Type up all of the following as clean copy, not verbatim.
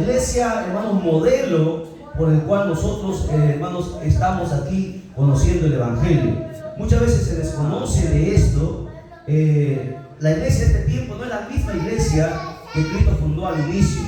Iglesia, hermanos, modelo por el cual nosotros, hermanos, estamos aquí conociendo el Evangelio. Muchas veces se desconoce de esto. La iglesia de este tiempo no es la misma iglesia que Cristo fundó al inicio,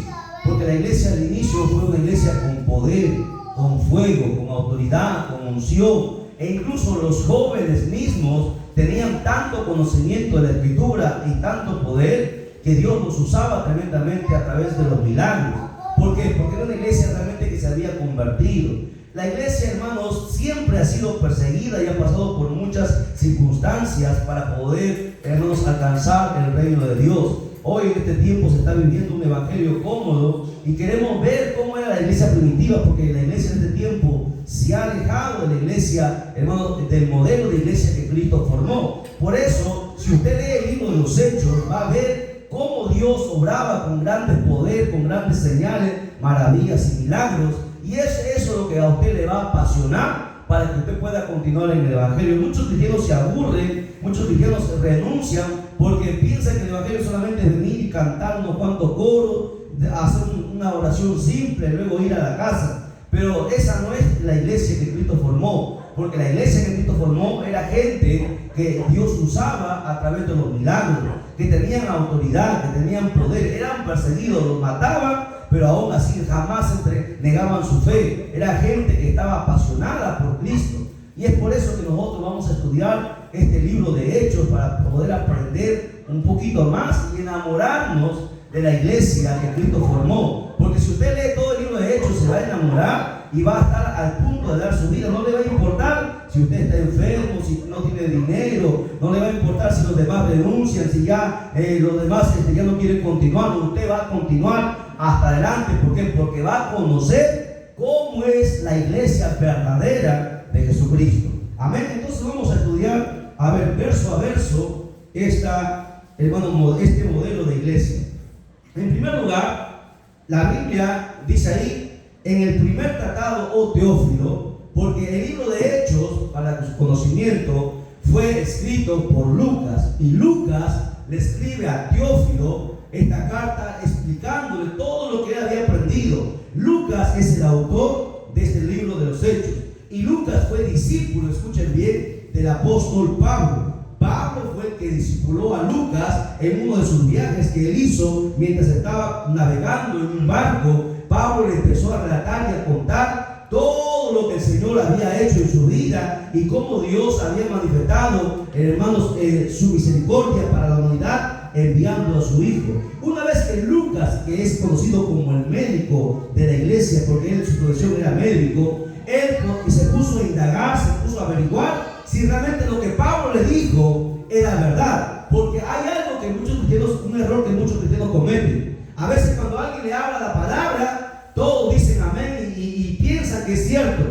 porque la iglesia al inicio fue una iglesia con poder, con fuego, con autoridad, con unción, e incluso los jóvenes mismos tenían tanto conocimiento de la Escritura y tanto poder que Dios los usaba tremendamente a través de los milagros. ¿Por qué? Porque era una iglesia realmente que se había convertido. La iglesia, hermanos, siempre ha sido perseguida y ha pasado por muchas circunstancias para poder, hermanos, alcanzar el reino de Dios. Hoy en este tiempo se está viviendo un evangelio cómodo y queremos ver cómo era la iglesia primitiva, porque la iglesia en este tiempo se ha alejado de la iglesia, hermanos, del modelo de iglesia que Cristo formó. Por eso, si usted lee el libro de los Hechos, va a ver cómo Dios obraba con grandes poder, con grandes señales, maravillas y milagros. Y es eso lo que a usted le va a apasionar para que usted pueda continuar en el evangelio. Muchos cristianos se aburren, muchos cristianos renuncian porque piensan que el evangelio solamente es venir y cantar unos cuantos coros, hacer una oración simple, luego ir a la casa. Pero esa no es la iglesia que Cristo formó, porque la iglesia que Cristo formó era gente que Dios usaba a través de los milagros, que tenían autoridad, que tenían poder, eran perseguidos, los mataban, pero aún así jamás negaban su fe. Era gente que estaba apasionada por Cristo. Y es por eso que nosotros vamos a estudiar este libro de Hechos, para poder aprender un poquito más y enamorarnos de la iglesia que Cristo formó. Porque si usted lee todo el libro de Hechos, se va a enamorar y va a estar al punto de dar su vida. No le va a importar si usted está enfermo, si no tiene dinero, no le va a importar si los demás renuncian, si ya los demás ya no quieren continuar. Usted va a continuar hasta adelante. ¿Por qué? Porque va a conocer cómo es la iglesia verdadera de Jesucristo. Amén. Entonces vamos a estudiar, a ver, verso a verso, este modelo de iglesia. En primer lugar, la Biblia dice ahí, en el primer tratado, oh Teófilo, porque el libro de Hechos, para su conocimiento, fue escrito por Lucas, y Lucas le escribe a Teófilo esta carta explicándole todo lo que él había aprendido. Lucas es el autor de este libro de los Hechos, y Lucas fue discípulo, escuchen bien, del apóstol Pablo. Pablo fue el que discipuló a Lucas en uno de sus viajes que él hizo mientras estaba navegando en un barco. Pablo le empezó a relatar y a contar todo lo que el Señor había hecho en su vida y cómo Dios había manifestado, hermanos, su misericordia para la humanidad, enviando a su Hijo. Una vez que Lucas, que es conocido como el médico de la iglesia, porque él en su profesión era médico, él se puso a indagar, se puso a averiguar si realmente lo que Pablo le dijo era verdad. Porque hay algo que muchos cristianos, un error que muchos cristianos cometen. A veces cuando alguien le habla la palabra, todos dicen amén y piensan que es cierto.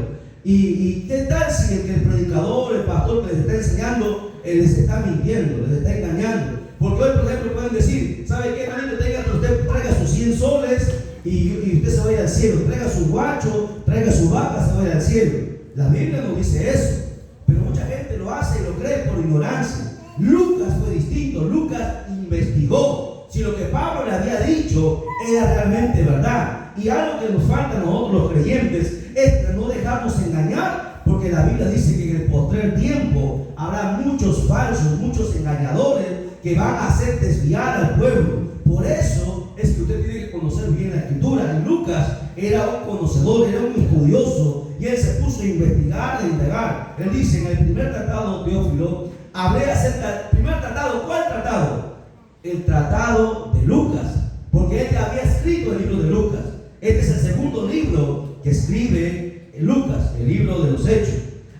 ¿Y qué tal si el predicador, el pastor que les está enseñando, les está mintiendo, les está engañando? Porque hoy, por ejemplo, pueden decir, ¿sabe qué, hermanito? Usted traiga sus 100 soles y usted se vaya al cielo. Traiga su guacho, traiga su vaca, se vaya al cielo. La Biblia no dice eso, pero mucha gente lo hace y lo cree por ignorancia. Lucas fue distinto. Lucas investigó si lo que Pablo le había dicho era realmente verdad. Y algo que nos falta a nosotros los creyentes es que no dejarnos engañar, porque la Biblia dice que en el postrer tiempo habrá muchos falsos, muchos engañadores que van a hacer desviar al pueblo. Por eso es que usted tiene que conocer bien la Escritura. Y Lucas era un conocedor, era un estudioso, y él se puso a investigar e indagar. Él dice en el primer tratado, Teófilo, hablé acerca del primer tratado. ¿Cuál tratado? El tratado de Lucas, porque él ya había escrito el libro de Lucas. Este es el segundo libro que escribe Lucas, el libro de los Hechos.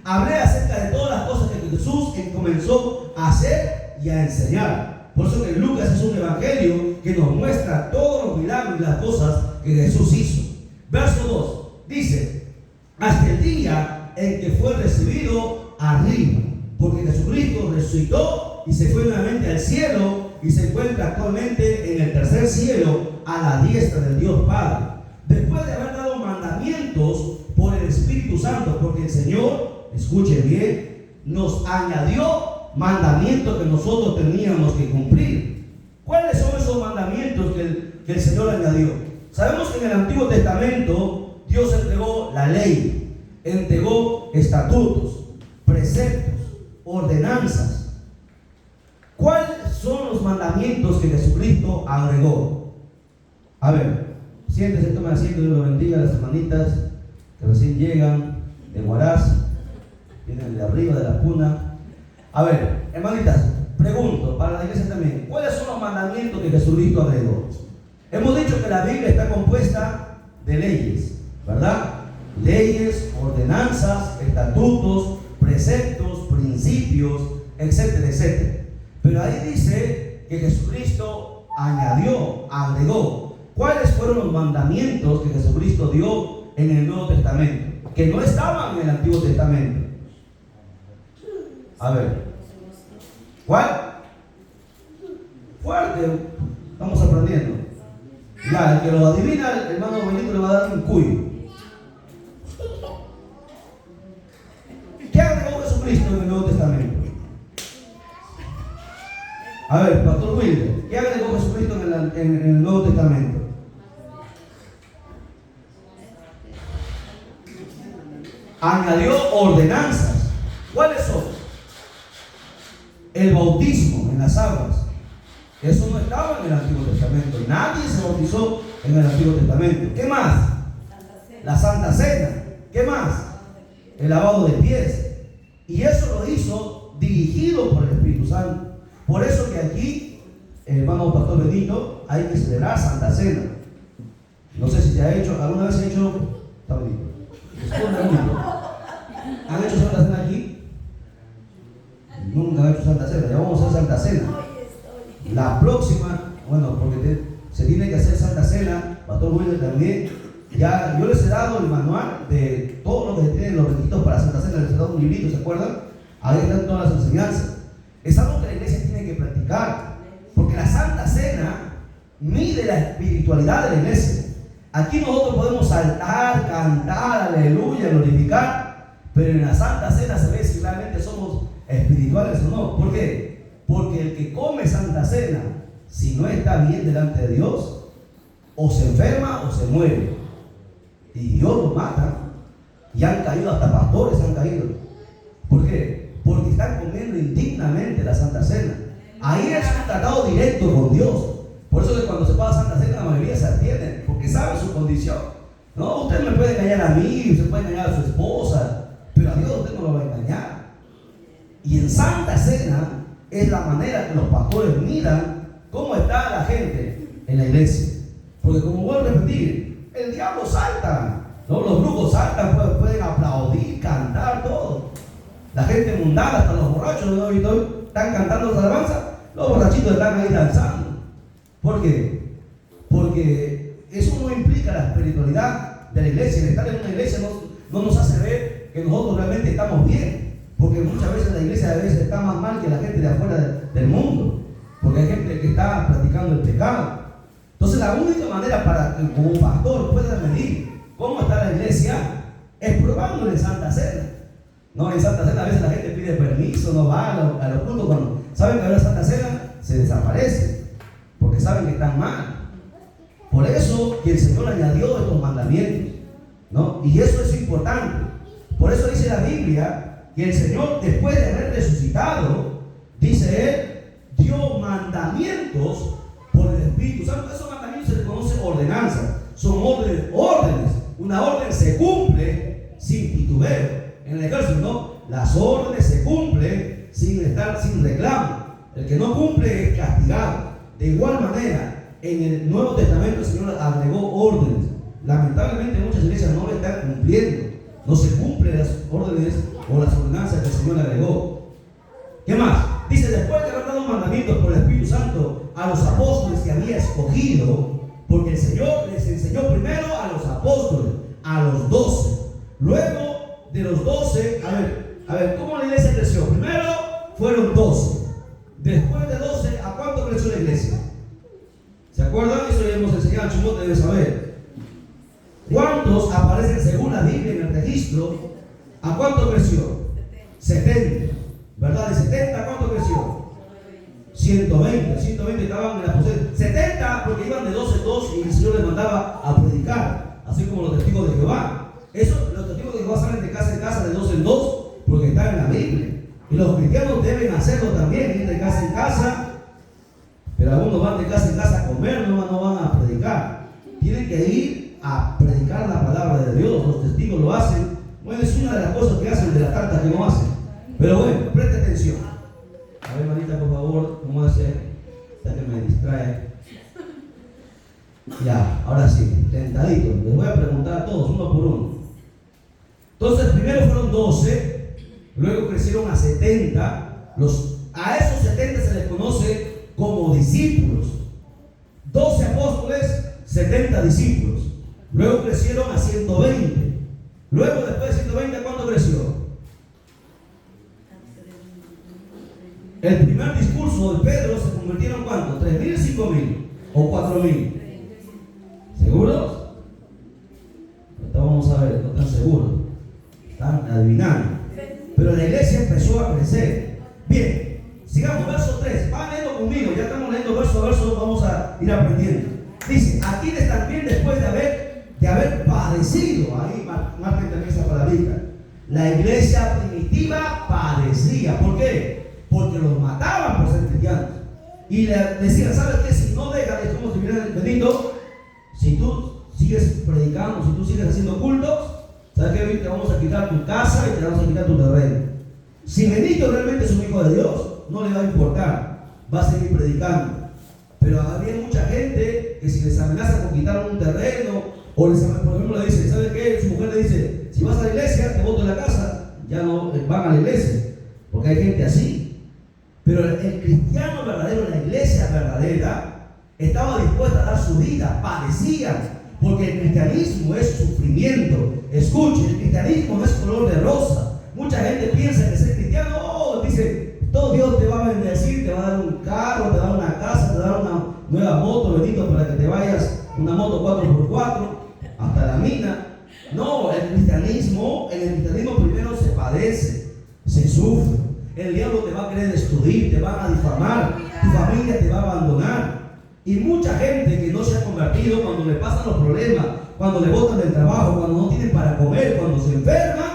Hablé acerca de todas las cosas que Jesús comenzó a hacer y a enseñar. Por eso que Lucas es un evangelio que nos muestra todos los milagros y las cosas que Jesús hizo. Verso 2 dice, hasta el día en que fue recibido arriba, porque Jesucristo resucitó y se fue nuevamente al cielo y se encuentra actualmente en el tercer cielo a la diestra del Dios Padre, después de haber dado mandamientos por el Espíritu Santo, porque el Señor, escuchen bien, nos añadió mandamientos que nosotros teníamos que cumplir. ¿Cuáles son esos mandamientos que el Señor añadió? Sabemos que en el Antiguo Testamento Dios entregó la ley, entregó estatutos, preceptos, ordenanzas. ¿Cuáles son los mandamientos que Jesucristo agregó? A ver, siéntese, tome asiento, Dios lo bendiga. Las hermanitas que recién llegan de Huaraz, vienen de arriba de la cuna. A ver, hermanitas, pregunto para la iglesia también, ¿cuáles son los mandamientos que Jesucristo agregó? Hemos dicho que la Biblia está compuesta de leyes, ¿verdad? Leyes, ordenanzas, estatutos, preceptos, principios, etcétera, etcétera. Pero ahí dice que Jesucristo añadió, agregó. ¿Cuáles fueron los mandamientos que Jesucristo dio en el Nuevo Testamento? Que no estaban en el Antiguo Testamento. A ver, ¿cuál? Fuerte, estamos aprendiendo. Ya, el que lo adivina, el hermano Benito le va a dar un cuyo. ¿Qué agregó Jesucristo en el Nuevo Testamento? A ver, Pastor Wilder, ¿qué agregó Jesucristo en el Nuevo Testamento? Añadió ordenanzas. ¿Cuáles son? El bautismo en las aguas. Eso no estaba en el Antiguo Testamento. Nadie se bautizó en el Antiguo Testamento. ¿Qué más? La Santa Cena. ¿Qué más? El lavado de pies. Y eso lo hizo dirigido por el Espíritu Santo. Por eso que aquí, hermano Pastor Benito, hay que celebrar Santa Cena. No sé si se ha hecho, alguna vez se ha hecho. Está bonito. ¿Han hecho Santa Cena aquí? Nunca han hecho Santa Cena. Ya vamos a hacer Santa Cena. La próxima, bueno, porque se tiene que hacer Santa Cena, Pastor Wilder también. Ya yo les he dado el manual de todo lo que tienen los requisitos para Santa Cena. Les he dado un librito, ¿se acuerdan? Ahí están todas las enseñanzas. Es algo que la iglesia tiene que practicar, porque la Santa Cena mide la espiritualidad de la iglesia. Aquí nosotros podemos saltar, cantar, aleluya, glorificar, pero en la Santa Cena se ve si realmente somos espirituales o no. ¿Por qué? Porque el que come Santa Cena, si no está bien delante de Dios, o se enferma o se muere. Y Dios lo mata. Y han caído, hasta pastores han caído. ¿Por qué? Porque están comiendo indignamente la Santa Cena. Ahí es un tratado directo con Dios. Por eso que cuando se paga Santa Cena la mayoría se atienden, porque saben su condición. No, usted me puede engañar a mí, usted puede engañar a su esposa, pero a Dios usted no lo va a engañar. Y en Santa Cena es la manera que los pastores miran cómo está la gente en la iglesia. Porque como vuelvo a repetir, el diablo salta, ¿no? Los brujos saltan, pueden aplaudir, cantar, todo. La gente mundana, hasta los borrachos, ¿no? Están cantando las alabanzas, los borrachitos están ahí danzando. ¿Por qué? Porque eso no implica la espiritualidad de la iglesia. El estar en una iglesia no nos hace ver que nosotros realmente estamos bien. Porque muchas veces la iglesia a veces está más mal que la gente de afuera del mundo. Porque hay gente que está practicando el pecado. Entonces la única manera para que como pastor pueda medir cómo está la iglesia es probándole en Santa Cena. No, en Santa Cena a veces la gente pide permiso, no va a los cultos. Cuando saben que hay una Santa Cena, se desaparece. Porque saben que están mal. Por eso que el Señor añadió estos mandamientos, ¿no? Y eso es importante. Por eso dice la Biblia que el Señor, después de haber resucitado, dice Él, dio mandamientos por el Espíritu Santo. Esos mandamientos se les conoce ordenanzas. Son órdenes. Una orden se cumple sin titubeo. En el ejército, ¿no? Las órdenes se cumplen sin reclamo. El que no cumple es castigado. De igual manera, en el Nuevo Testamento el Señor agregó órdenes. Lamentablemente muchas iglesias no lo están cumpliendo. No se cumplen las órdenes o las ordenanzas que el Señor agregó. ¿Qué más? Dice, después de haber dado mandamientos por el Espíritu Santo a los apóstoles que había escogido, porque el Señor les enseñó primero a los apóstoles, a los 12. Luego de los 12, a ver, ¿cómo la iglesia creció? Primero fueron 12. Después de 12, ¿a cuánto creció la iglesia? ¿Se acuerdan? Eso le hemos enseñado, Chimote debe saber. ¿Cuántos aparecen según la Biblia en el registro? ¿A cuánto creció? 70. ¿Verdad? De 70, ¿a cuánto creció? 120 estaban en la posesión, 70 porque iban de dos en dos y el Señor les mandaba a predicar, así como los testigos de Jehová. Eso, los testigos de Jehová salen de casa en casa, de dos en dos, porque están en la Biblia. Y los cristianos deben hacerlo también, ir de casa en casa, pero algunos van de casa en casa a comer, no van a predicar. Tienen que ir a predicar la palabra de Dios. Los testigos lo hacen. Bueno, es una de las cosas que hacen, de las tantas que no hacen. Pero bueno, preste atención. A ver, manita, por favor, ¿cómo hace? Hasta que me distrae. Ya, ahora sí, tentadito. Les voy a preguntar a todos, uno por uno. Entonces, primero fueron 12, luego crecieron a 70. A esos 70 se les conoce como discípulos. 12 apóstoles, 70 discípulos. Luego crecieron a 120. Luego, después de 120, ¿cuánto creció? El primer discurso de Pedro se convirtieron en ¿cuánto? ¿3,000, 5,000 o 4,000? ¿Seguros? Ahorita vamos a ver, no están seguros. Están adivinando. Pero la iglesia empezó a crecer. Bien, sigamos, verso 3. Van leyendo conmigo, ya estamos leyendo verso a verso, vamos a ir aprendiendo. Dice, a quienes también después de haber padecido, ahí marquen también esa palabrita, la iglesia primitiva padecía. ¿Por qué? Porque los mataban por ser cristianos. Y le decían, ¿sabes qué? Si no dejas, es como si viene Benito, si tú sigues predicando, si tú sigues haciendo cultos, ¿sabes qué? Te vamos a quitar tu casa y te vamos a quitar tu terreno. Si Benito realmente es un hijo de Dios, no le va a importar, va a seguir predicando. Pero había mucha gente que si les amenaza con quitar un terreno, o les, por ejemplo, le dice, ¿sabes qué? Su mujer le dice, si vas a la iglesia, te boto de la casa, ya no van a la iglesia, porque hay gente así. Pero el cristiano verdadero, la iglesia verdadera, estaba dispuesta a dar su vida, padecían, porque el cristianismo es sufrimiento. Escuchen, el cristianismo no es color de rosa. Mucha gente piensa que ser cristiano, dice, todo Dios te va a bendecir, te va a dar un carro, te va a dar una casa, te va a dar una nueva moto, bendito, para que te vayas, una moto 4x4, hasta la mina. No, en el cristianismo primero se padece, se sufre. El diablo te va a querer destruir, te va a difamar, tu familia te va a abandonar. Y mucha gente que no se ha convertido, cuando le pasan los problemas, cuando le botan del trabajo, cuando no tienen para comer, cuando se enferman,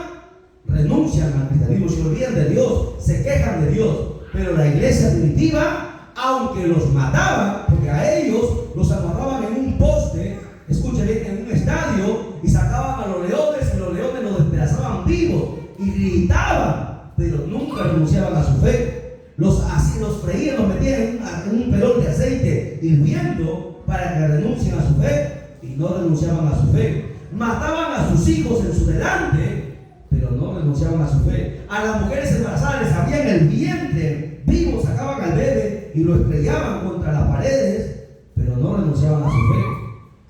renuncian al cristianismo, se olvidan de Dios, se quejan de Dios. Pero la iglesia primitiva, aunque los mataban, porque a ellos los amarraban en un poste, escuchen bien, en un estadio, y sacaban a los leones, y los leones los despedazaban vivos, y gritaban, pero nunca renunciaban a su fe. Los freían, los metían en un pelón de aceite hirviendo para que renuncien a su fe, y no renunciaban a su fe. Mataban a sus hijos en su delante, pero no renunciaban a su fe. A las mujeres embarazadas les abrían el vientre vivo, sacaban al bebé y lo estrellaban contra las paredes, pero no renunciaban a su fe,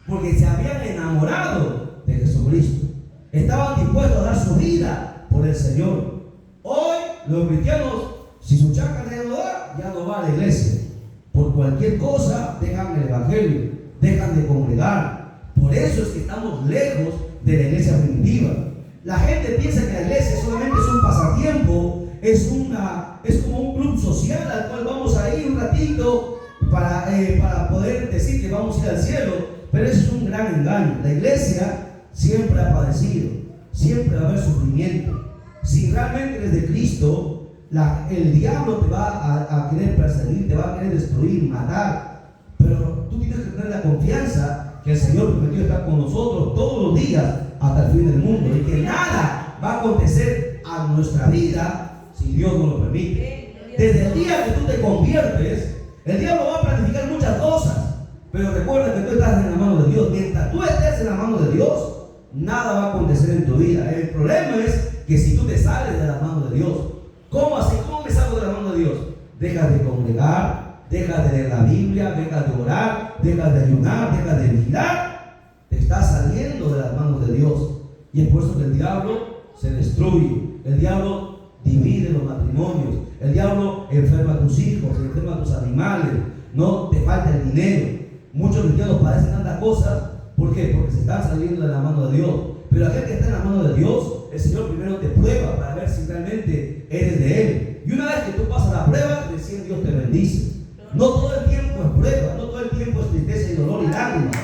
porque se habían enamorado de Jesucristo. Estaban dispuestos a dar su vida por el Señor. Hoy los cristianos, si su chácara ya no va a la iglesia. Por cualquier cosa dejan el evangelio, dejan de congregar. Por eso es que estamos lejos de la iglesia primitiva. La gente piensa que la iglesia solamente es un pasatiempo, es como un club social al cual vamos a ir un ratito para poder decir que vamos a ir al cielo. Pero eso es un gran engaño. La iglesia siempre ha padecido, siempre va a haber sufrimiento. Si realmente eres de Cristo, el diablo te va a querer perseguir, te va a querer destruir, matar. Pero tú tienes que tener la confianza que el Señor prometió estar con nosotros todos los días hasta el fin del mundo, y que nada va a acontecer a nuestra vida si Dios no lo permite. Desde el día que tú te conviertes, el diablo va a planificar muchas cosas, pero recuerda que tú estás en la mano de Dios. Mientras tú estés en la mano de Dios, nada va a acontecer en tu vida. El problema es que si tú te sales de la mano de Dios, ¿cómo así? ¿Cómo me salgo de la mano de Dios? Dejas de congregar, dejas de leer la Biblia, dejas de orar, dejas de ayunar, dejas de vigilar. Te estás saliendo de las manos de Dios. Y es por eso que el diablo se destruye. El diablo divide los matrimonios. El diablo enferma a tus hijos, enferma a tus animales. No te falta el dinero. Muchos cristianos padecen tantas cosas. ¿Por qué? Porque se están saliendo de la mano de Dios. Pero aquel que está en la mano de Dios, el Señor primero te prueba para ver si realmente eres de Él. Y una vez que tú pasas la prueba, recién Dios te bendice. No todo el tiempo es prueba, no todo el tiempo es tristeza y dolor y lágrimas.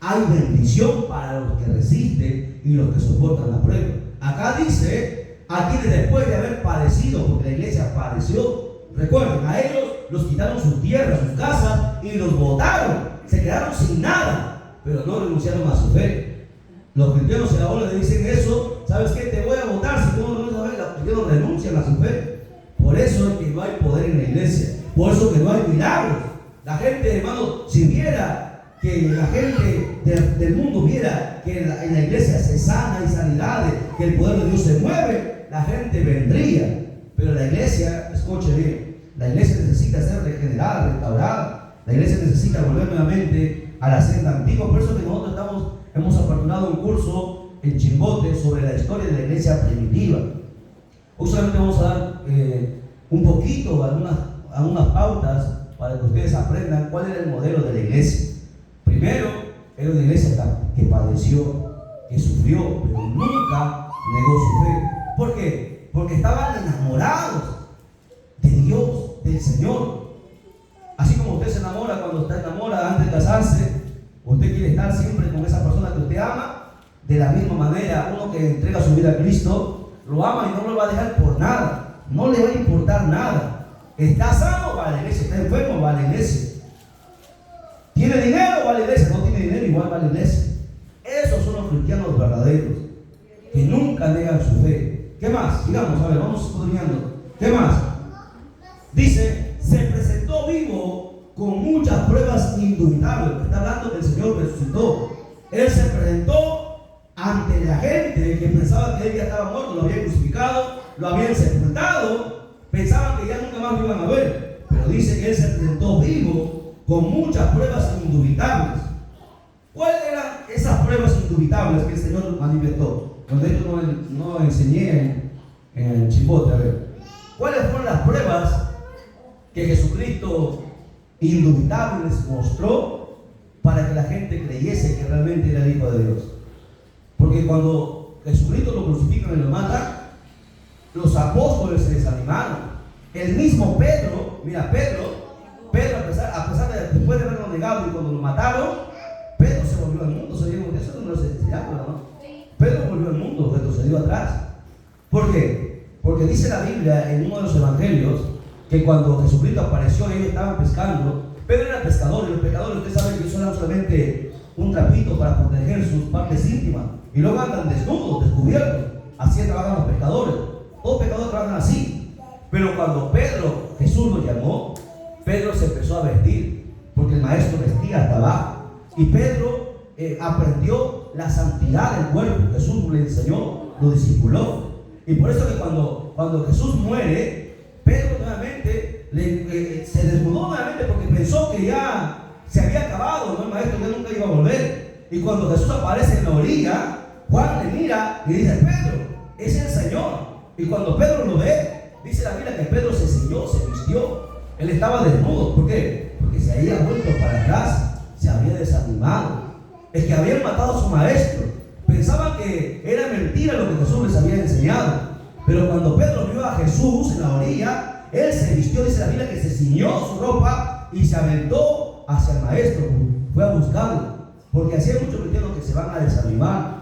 Hay bendición para los que resisten y los que soportan la prueba. Acá dice, aquí después de haber padecido, porque la iglesia padeció, recuerden, a ellos los quitaron sus tierras, sus casas y los botaron, se quedaron sin nada, pero no renunciaron a su fe. Los cristianos en la ola le dicen eso, ¿sabes qué? Te voy a votar si tú no renuncias a la fe. Los cristianos renuncian a su fe. Por eso es que no hay poder en la iglesia, por eso que no hay milagros. La gente, hermano, si viera que la gente del mundo viera que en la iglesia se sana y sanidades, que el poder de Dios se mueve, la gente vendría. Pero la iglesia, escuche bien, la iglesia necesita ser regenerada, restaurada. La iglesia necesita volver nuevamente a la senda antigua. Por eso que nosotros hemos aperturado un curso en Chimbote sobre la historia de la iglesia primitiva. Hoy solamente vamos a dar un poquito, algunas pautas para que ustedes aprendan cuál era el modelo de la iglesia. Primero, era una iglesia que padeció, que sufrió, pero nunca negó su fe. ¿Por qué? Porque estaban enamorados de Dios, del Señor. Así como usted se enamora cuando está enamorada antes de casarse, usted quiere estar siempre con esa persona que usted ama. De la misma manera, uno que entrega su vida a Cristo, lo ama y no lo va a dejar por nada. No le va a importar nada. Está sano, va a la iglesia. Está enfermo, va a la iglesia. ¿Tiene dinero? Va a la iglesia. No tiene dinero, igual va a la iglesia. Esos son los cristianos verdaderos, que nunca negan su fe. ¿Qué más? Sigamos, a ver, vamos escudriñando. ¿Qué más? Dice, se presentó vivo con muchas pruebas indubitables. Está hablando que el Señor resucitó. Él se presentó ante la gente que pensaba que él ya estaba muerto, lo habían crucificado, lo habían sepultado, pensaban que ya nunca más lo iban a ver. Pero dice que él se presentó vivo con muchas pruebas indubitables. ¿Cuáles eran esas pruebas indubitables que el Señor manifestó? Donde esto no enseñé en Chimbote, a ver. ¿Cuáles fueron las pruebas que Jesucristo indubitables mostró para que la gente creyese que realmente era el Hijo de Dios? Porque cuando Jesucristo lo crucifican y lo matan, los apóstoles se desanimaron. El mismo Pedro, mira, Pedro a pesar de después de haberlo negado y cuando lo mataron, Pedro se volvió al mundo. Se dio, eso no lo sé, ¿no? Pedro volvió al mundo, retrocedió atrás. ¿Por qué? Porque dice la Biblia en uno de los evangelios que cuando Jesucristo apareció, ellos estaban pescando. Pedro era pescador, y los pescadores, ustedes saben que usan solamente un trapito para proteger sus partes íntimas, y luego andan desnudos, descubiertos. Así trabajan los pescadores. Todos pescadores trabajan así. Pero cuando Jesús lo llamó, Pedro se empezó a vestir, porque el maestro vestía hasta abajo. Y Pedro aprendió la santidad del cuerpo. Jesús le enseñó, lo discipuló. Y por eso que cuando Jesús muere, Pedro nuevamente se desnudó nuevamente, porque pensó que ya se había acabado, ¿no? El maestro ya nunca iba a volver. Y cuando Jesús aparece en la orilla, Juan le mira y dice: Pedro, es el Señor. Y cuando Pedro lo ve, dice la Biblia que Pedro se ciñó, se vistió. Él estaba desnudo. ¿Por qué? Porque se había vuelto para atrás, se había desanimado. Es que habían matado a su maestro. Pensaban que era mentira lo que Jesús les había enseñado. Pero cuando Pedro vio a Jesús en la orilla, él se vistió, dice la Biblia, que se ciñó su ropa y se aventó hacia el maestro. Fue a buscarlo. Porque así hay muchos cristianos que se van a desanimar,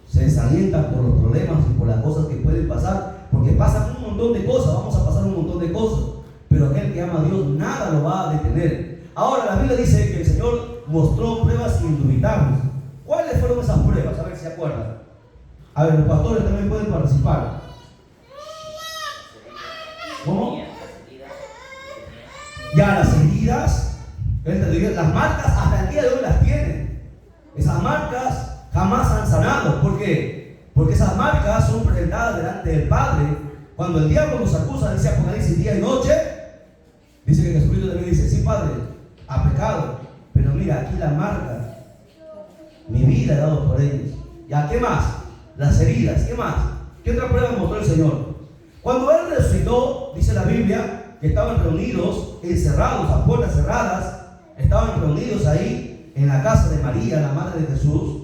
se desalientan por los problemas y por las cosas que pueden pasar, porque pasan un montón de cosas, vamos a pasar un montón de cosas, pero aquel que ama a Dios nada lo va a detener. Ahora la Biblia dice que el Señor mostró pruebas indubitables. ¿Cuáles fueron esas pruebas? A ver si se acuerdan. A ver, los pastores también pueden participar. ¿Cómo? Ya las heridas, las marcas hasta el día de hoy las tienen. Esas marcas jamás han sanado. ¿Por qué? Porque esas marcas son presentadas delante del Padre. Cuando el diablo nos acusa, dice Apocalipsis, día y noche, dice que Jesucristo también dice: sí, Padre, ha pecado, pero mira, aquí la marca, mi vida he dado por ellos. ¿Ya qué más? Las heridas, ¿qué más? ¿Qué otra prueba mostró el Señor? Cuando Él resucitó, dice la Biblia, que estaban reunidos, encerrados, a puertas cerradas, estaban reunidos ahí en la casa de María, la madre de Jesús,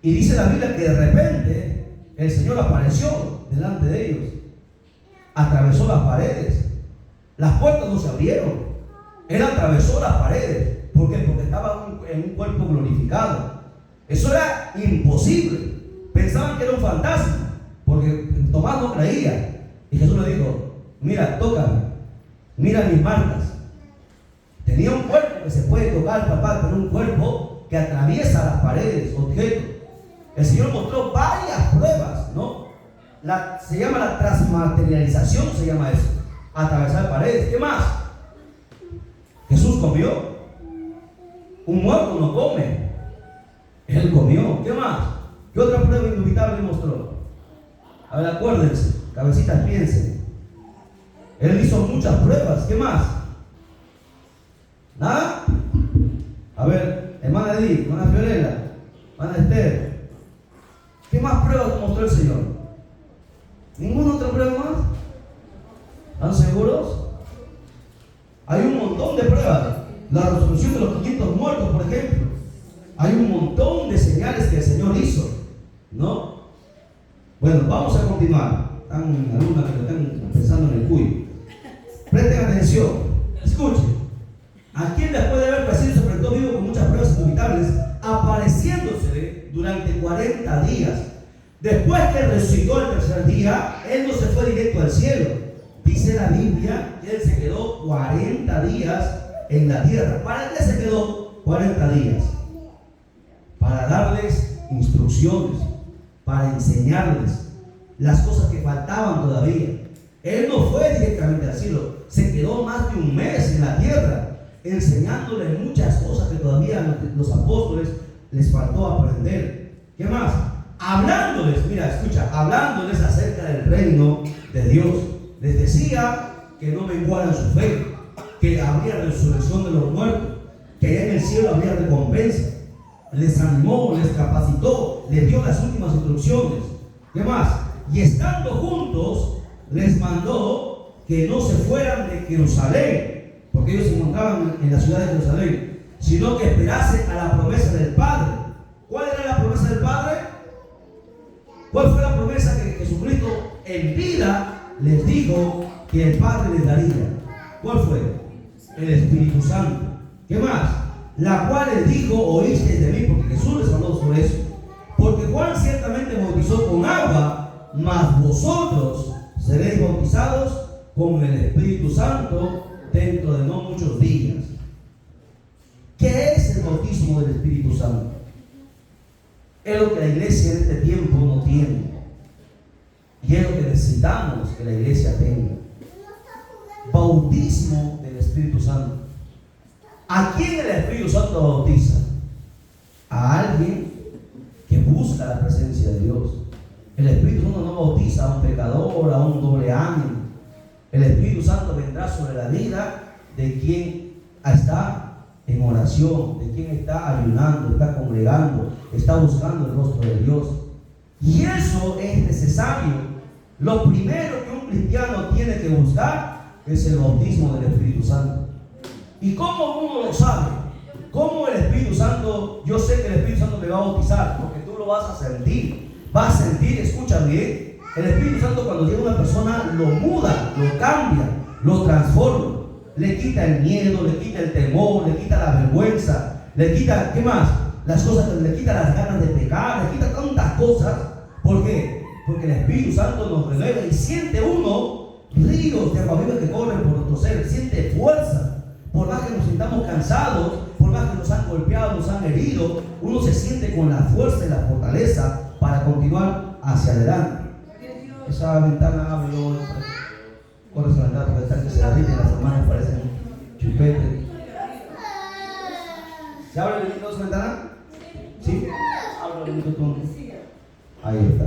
y dice la Biblia que de repente el Señor apareció delante de ellos, atravesó las paredes, las puertas no se abrieron, Él atravesó las paredes. ¿Por qué? Porque estaba en un cuerpo glorificado. Eso era imposible. Pensaban que era un fantasma, porque Tomás no creía. Y Jesús le dijo: mira, tócame, mira mis marcas. Tenía un cuerpo que se puede tocar, papá, pero un cuerpo que atraviesa las paredes, objetos. El Señor mostró varias pruebas, ¿no? Se llama la transmaterialización, se llama eso. Atravesar paredes. ¿Qué más? Jesús comió. Un muerto no come. Él comió. ¿Qué más? ¿Qué otra prueba indubitable mostró? A ver, acuérdense, cabecitas, piensen. Él hizo muchas pruebas. ¿Qué más? ¿Nada? A ver, hermana Edith, hermana Fiorella, hermana Esther, ¿qué más pruebas mostró el Señor? ¿Ninguna otra prueba más? ¿Están seguros? Hay un montón de pruebas. La resurrección de los 500 muertos, por ejemplo. Hay un montón de señales que el Señor hizo, ¿no? Bueno, vamos a continuar. Están algunas que están pensando en el cuyo. Presten atención, escuchen. ¿A quién después de haber padecido se presentó vivo con muchas pruebas indubitables, apareciéndose durante 40 días? Después que resucitó el tercer día, Él no se fue directo al cielo. Dice la Biblia que Él se quedó 40 días en la tierra. ¿Para qué se quedó 40 días? Para darles instrucciones, para enseñarles las cosas que faltaban todavía. Él no fue directamente al cielo, se quedó más de un mes en la tierra, enseñándoles muchas cosas que todavía los apóstoles les faltó aprender. ¿Qué más? Hablándoles, mira, escucha, hablándoles acerca del reino de Dios. Les decía que no menguaran su fe, que habría resurrección de los muertos, que allá en el cielo habría recompensa. Les animó, les capacitó, les dio las últimas instrucciones. ¿Qué más? Y estando juntos, les mandó que no se fueran de Jerusalén, porque ellos se encontraban en la ciudad de Jerusalén, sino que esperasen a la promesa del Padre. ¿Cuál era la promesa del Padre? ¿Cuál fue la promesa que Jesucristo en vida les dijo que el Padre les daría? ¿Cuál fue? El Espíritu Santo. ¿Qué más? La cual les dijo: oísteis de mí, porque Jesús les habló sobre eso. Porque Juan ciertamente bautizó con agua, mas vosotros seréis bautizados con el Espíritu Santo dentro de no muchos días. ¿Qué es el bautismo del Espíritu Santo? Es lo que la iglesia en este tiempo no tiene, y es lo que necesitamos que la iglesia tenga. Bautismo del Espíritu Santo. ¿A quién el Espíritu Santo bautiza? A alguien que busca la presencia de Dios. El Espíritu Santo no bautiza a un pecador, a un doble ánimo. El Espíritu Santo vendrá sobre la vida de quien está en oración, de quien está ayunando, está congregando, está buscando el rostro de Dios. Y eso es necesario. Lo primero que un cristiano tiene que buscar es el bautismo del Espíritu Santo. ¿Y cómo uno lo sabe? ¿Cómo el Espíritu Santo? Yo sé que el Espíritu Santo te va a bautizar, porque tú lo vas a sentir. Vas a sentir, escucha bien, el Espíritu Santo cuando llega a una persona lo muda, lo cambia, lo transforma. Le quita el miedo, le quita el temor, le quita la vergüenza, le quita, ¿qué más? Las cosas, le quita las ganas de pecar, le quita tantas cosas. ¿Por qué? Porque el Espíritu Santo nos revela y siente uno ríos de agua viva que corren por nuestro ser, siente fuerza. Por más que nos sintamos cansados, por más que nos han golpeado, nos han herido, uno se siente con la fuerza y la fortaleza para continuar hacia adelante. Esa ventana abre, corre esa ventana porque está que se derriten, las hermanas parecen chupetes. ¿Se abre el esa ventana? ¿Sí? Abre el tú. Ahí está.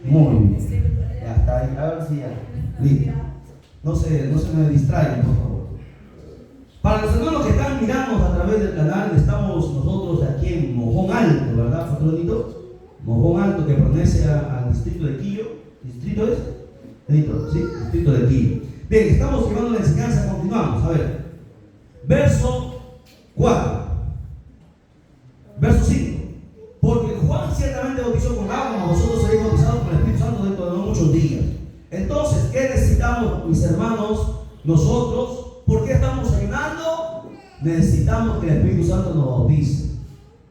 Muy bien. Ya está ahí. A ver si ya. Listo. No se me distraigan, por favor. Para los hermanos que están mirando a través del canal, estamos nosotros aquí en Mojón Alto, ¿verdad, Patronito? Mojón Alto, que pertenece al distrito de Quillo. ¿Distrito es? Sí, distrito de Quillo. Bien, estamos llevando la enseñanza, continuamos. A ver, verso 4. Verso 5. Porque Juan ciertamente bautizó con agua, mas vosotros seréis bautizados con el Espíritu Santo dentro de no muchos días. Entonces, ¿qué necesitamos, mis hermanos, nosotros? ¿Por qué estamos necesitamos que el Espíritu Santo nos bautice.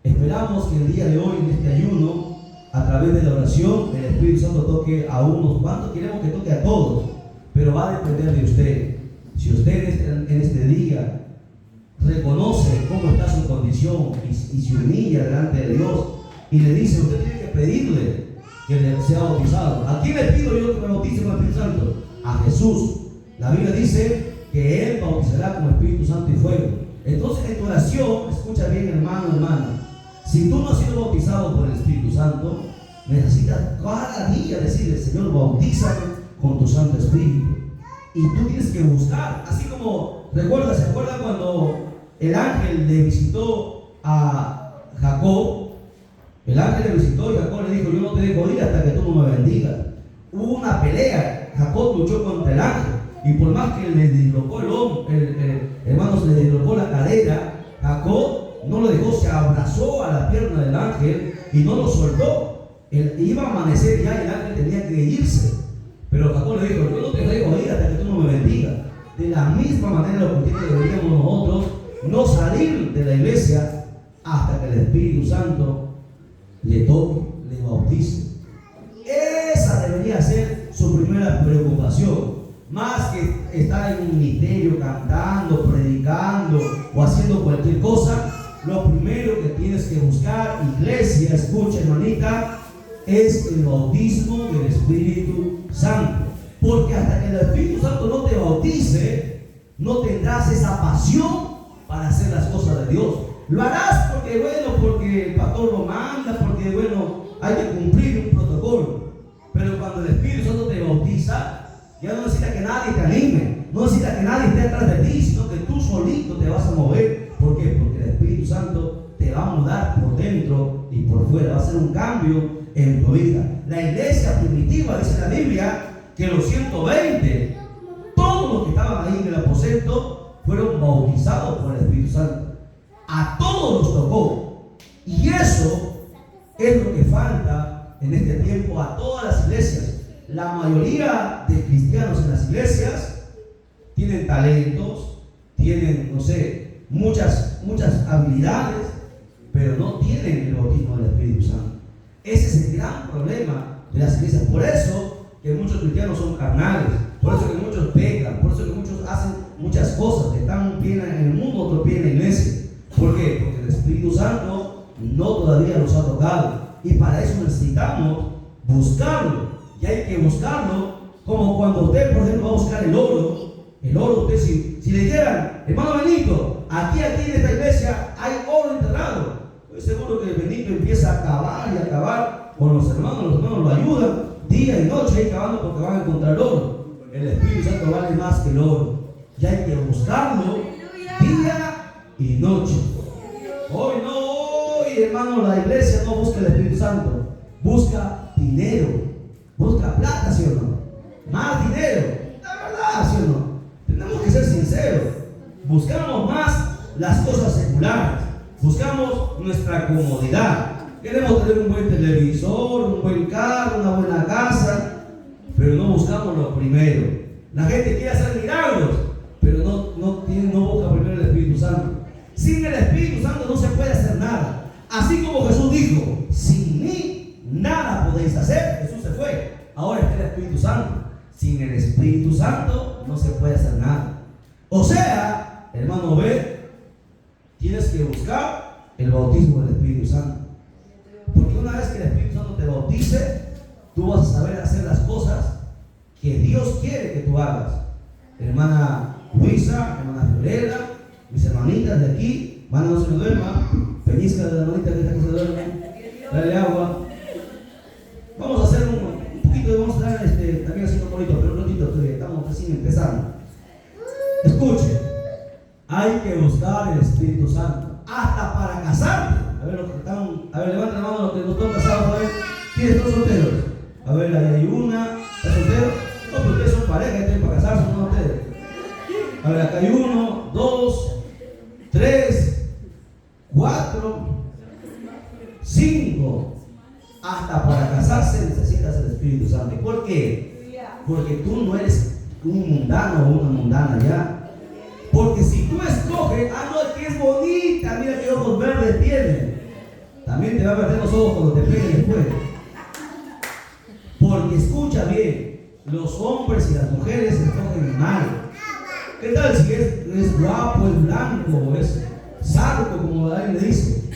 Esperamos que el día de hoy, en este ayuno, a través de la oración, el Espíritu Santo toque a unos cuantos. Queremos que toque a todos, pero va a depender de usted. Si usted en este día reconoce cómo está su condición y se humilla delante de Dios y le dice, usted tiene que pedirle que le sea bautizado. ¿A quién le pido yo que me bautice con el Espíritu Santo? A Jesús. La Biblia dice que Él bautizará con Espíritu Santo y fuego. Entonces, en tu oración, escucha bien, hermano, hermana, si tú no has sido bautizado por el Espíritu Santo, necesitas cada día decirle, Señor, bautízame con tu Santo Espíritu. Y tú tienes que buscar, así como, ¿se acuerda cuando el ángel le visitó a Jacob? El ángel le visitó y Jacob le dijo, yo no te dejo ir hasta que tú no me bendigas. Hubo una pelea, Jacob luchó contra el ángel, y por más que le dislocó el hombro, hermanos, le dislocó la cadera, Jacob no lo dejó, se abrazó a la pierna del ángel y no lo soltó. Iba a amanecer ya y el ángel tenía que irse, pero Jacob le dijo, yo no te dejo ir hasta que tú no me bendigas. De la misma manera lo que deberíamos nosotros no salir de la iglesia hasta que el Espíritu Santo le toque, le bautice. Esa debería ser su primera preocupación, más que estar en un ministerio cantando, predicando o haciendo cualquier cosa. Lo primero que tienes que buscar, iglesia, escucha, hermanita, es el bautismo del Espíritu Santo. Porque hasta que el Espíritu Santo no te bautice, no tendrás esa pasión para hacer las cosas de Dios. Lo harás porque el pastor lo manda, porque hay que cumplir un protocolo. Pero cuando el Espíritu Santo te bautiza, ya no necesita que nadie te anime, no necesita que nadie esté atrás de ti, sino que tú solito te vas a mover. ¿Por qué? Porque el Espíritu Santo te va a mudar por dentro y por fuera, va a hacer un cambio en tu vida. La iglesia primitiva, dice la Biblia, que los 120, todos los que estaban ahí en el aposento, fueron bautizados por el Espíritu Santo. A todos los tocó. Y eso es lo que falta en este tiempo a todas las iglesias. La mayoría de cristianos en las iglesias tienen talentos, tienen, muchas habilidades, pero no tienen el bautismo del Espíritu Santo. Ese es el gran problema de las iglesias. Por eso que muchos cristianos son carnales, por eso que muchos pecan, por eso que muchos hacen muchas cosas, están un pie en el mundo, otro pie en la iglesia. ¿Por qué? Porque el Espíritu Santo no todavía nos ha tocado, y para eso necesitamos buscarlo. Y hay que buscarlo como cuando usted, por ejemplo, va a buscar el oro. El oro, usted si le dijeran, hermano Benito, aquí en esta iglesia hay oro enterrado, estoy seguro que el Benito empieza a cavar y a cavar con los hermanos lo ayudan día y noche ahí cavando porque van a encontrar oro. El Espíritu Santo vale más que el oro, y hay que buscarlo día y noche. Hoy, hermano, la iglesia no busca el Espíritu Santo, busca dinero, busca plata, ¿sí o no? Más dinero, la verdad, ¿sí o no? Tenemos que ser sinceros. Buscamos más las cosas seculares, buscamos nuestra comodidad. Queremos tener un buen televisor, un buen carro, una buena casa, pero no buscamos lo primero. La gente quiere hacer milagros, pero no busca primero el Espíritu Santo. Sin el Espíritu Santo no se puede hacer nada. Así como Jesús dijo, sin mí nada podéis hacer. Jesús se fue, ahora está el Espíritu Santo. Sin el Espíritu Santo no se puede hacer nada. O sea, hermano B, tienes que buscar el bautismo del Espíritu Santo. Porque una vez que el Espíritu Santo te bautice, tú vas a saber hacer las cosas que Dios quiere que tú hagas. Hermana Luisa, hermana Fiorella, mis hermanitas de aquí, van no se me duerman, pellizca de la hermanita que está que se duerme, dale agua. Vamos a hacer un poquito, vamos a dar también haciendo bonito, pero un ratito, estamos recién empezando. Escuche, hay que buscar el Espíritu Santo, hasta para casarte. A ver, los que están, levanten la mano los que no están casados, a ver, ¿quiénes están solteros? A ver, ahí hay una, ¿está soltero? No, pero ustedes son pareja, tienen para casarse, no ustedes. A ver, acá hay 1, 2, 3, 4, 5. Hasta para casarse necesitas el Espíritu Santo. ¿Por qué? Porque tú no eres un mundano o una mundana ya. Porque si tú escoges, no es que es bonita, mira qué ojos verdes tiene. También te va a perder los ojos cuando te peguen después. Porque escucha bien, los hombres y las mujeres se escogen mal. ¿Qué tal si es guapo, es blanco, es sarco, como alguien le dice?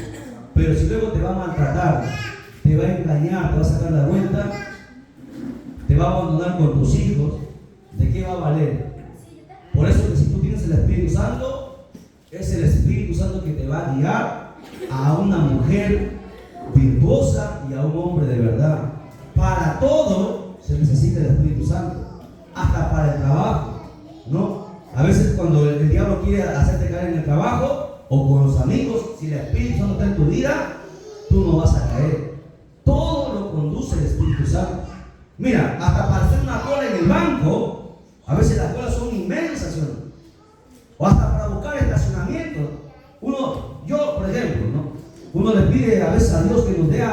Pero si luego te va a maltratar, te va a engañar, te va a sacar la vuelta, te va a abandonar con tus hijos, ¿de qué va a valer? Por eso que si tú tienes el Espíritu Santo, es el Espíritu Santo que te va a guiar a una mujer virtuosa y a un hombre de verdad. Para todo se necesita el Espíritu Santo, hasta para el trabajo, ¿no? A veces cuando el diablo quiere hacerte caer en el trabajo o con los amigos, si el Espíritu Santo está en tu vida, tú no vas a caer. Todo lo conduce el Espíritu Santo. Mira, hasta para hacer una cola en el banco, a veces las colas son inmensas, ¿no? O hasta para buscar estacionamiento. Yo por ejemplo, ¿no? Uno le pide a veces a Dios que nos dé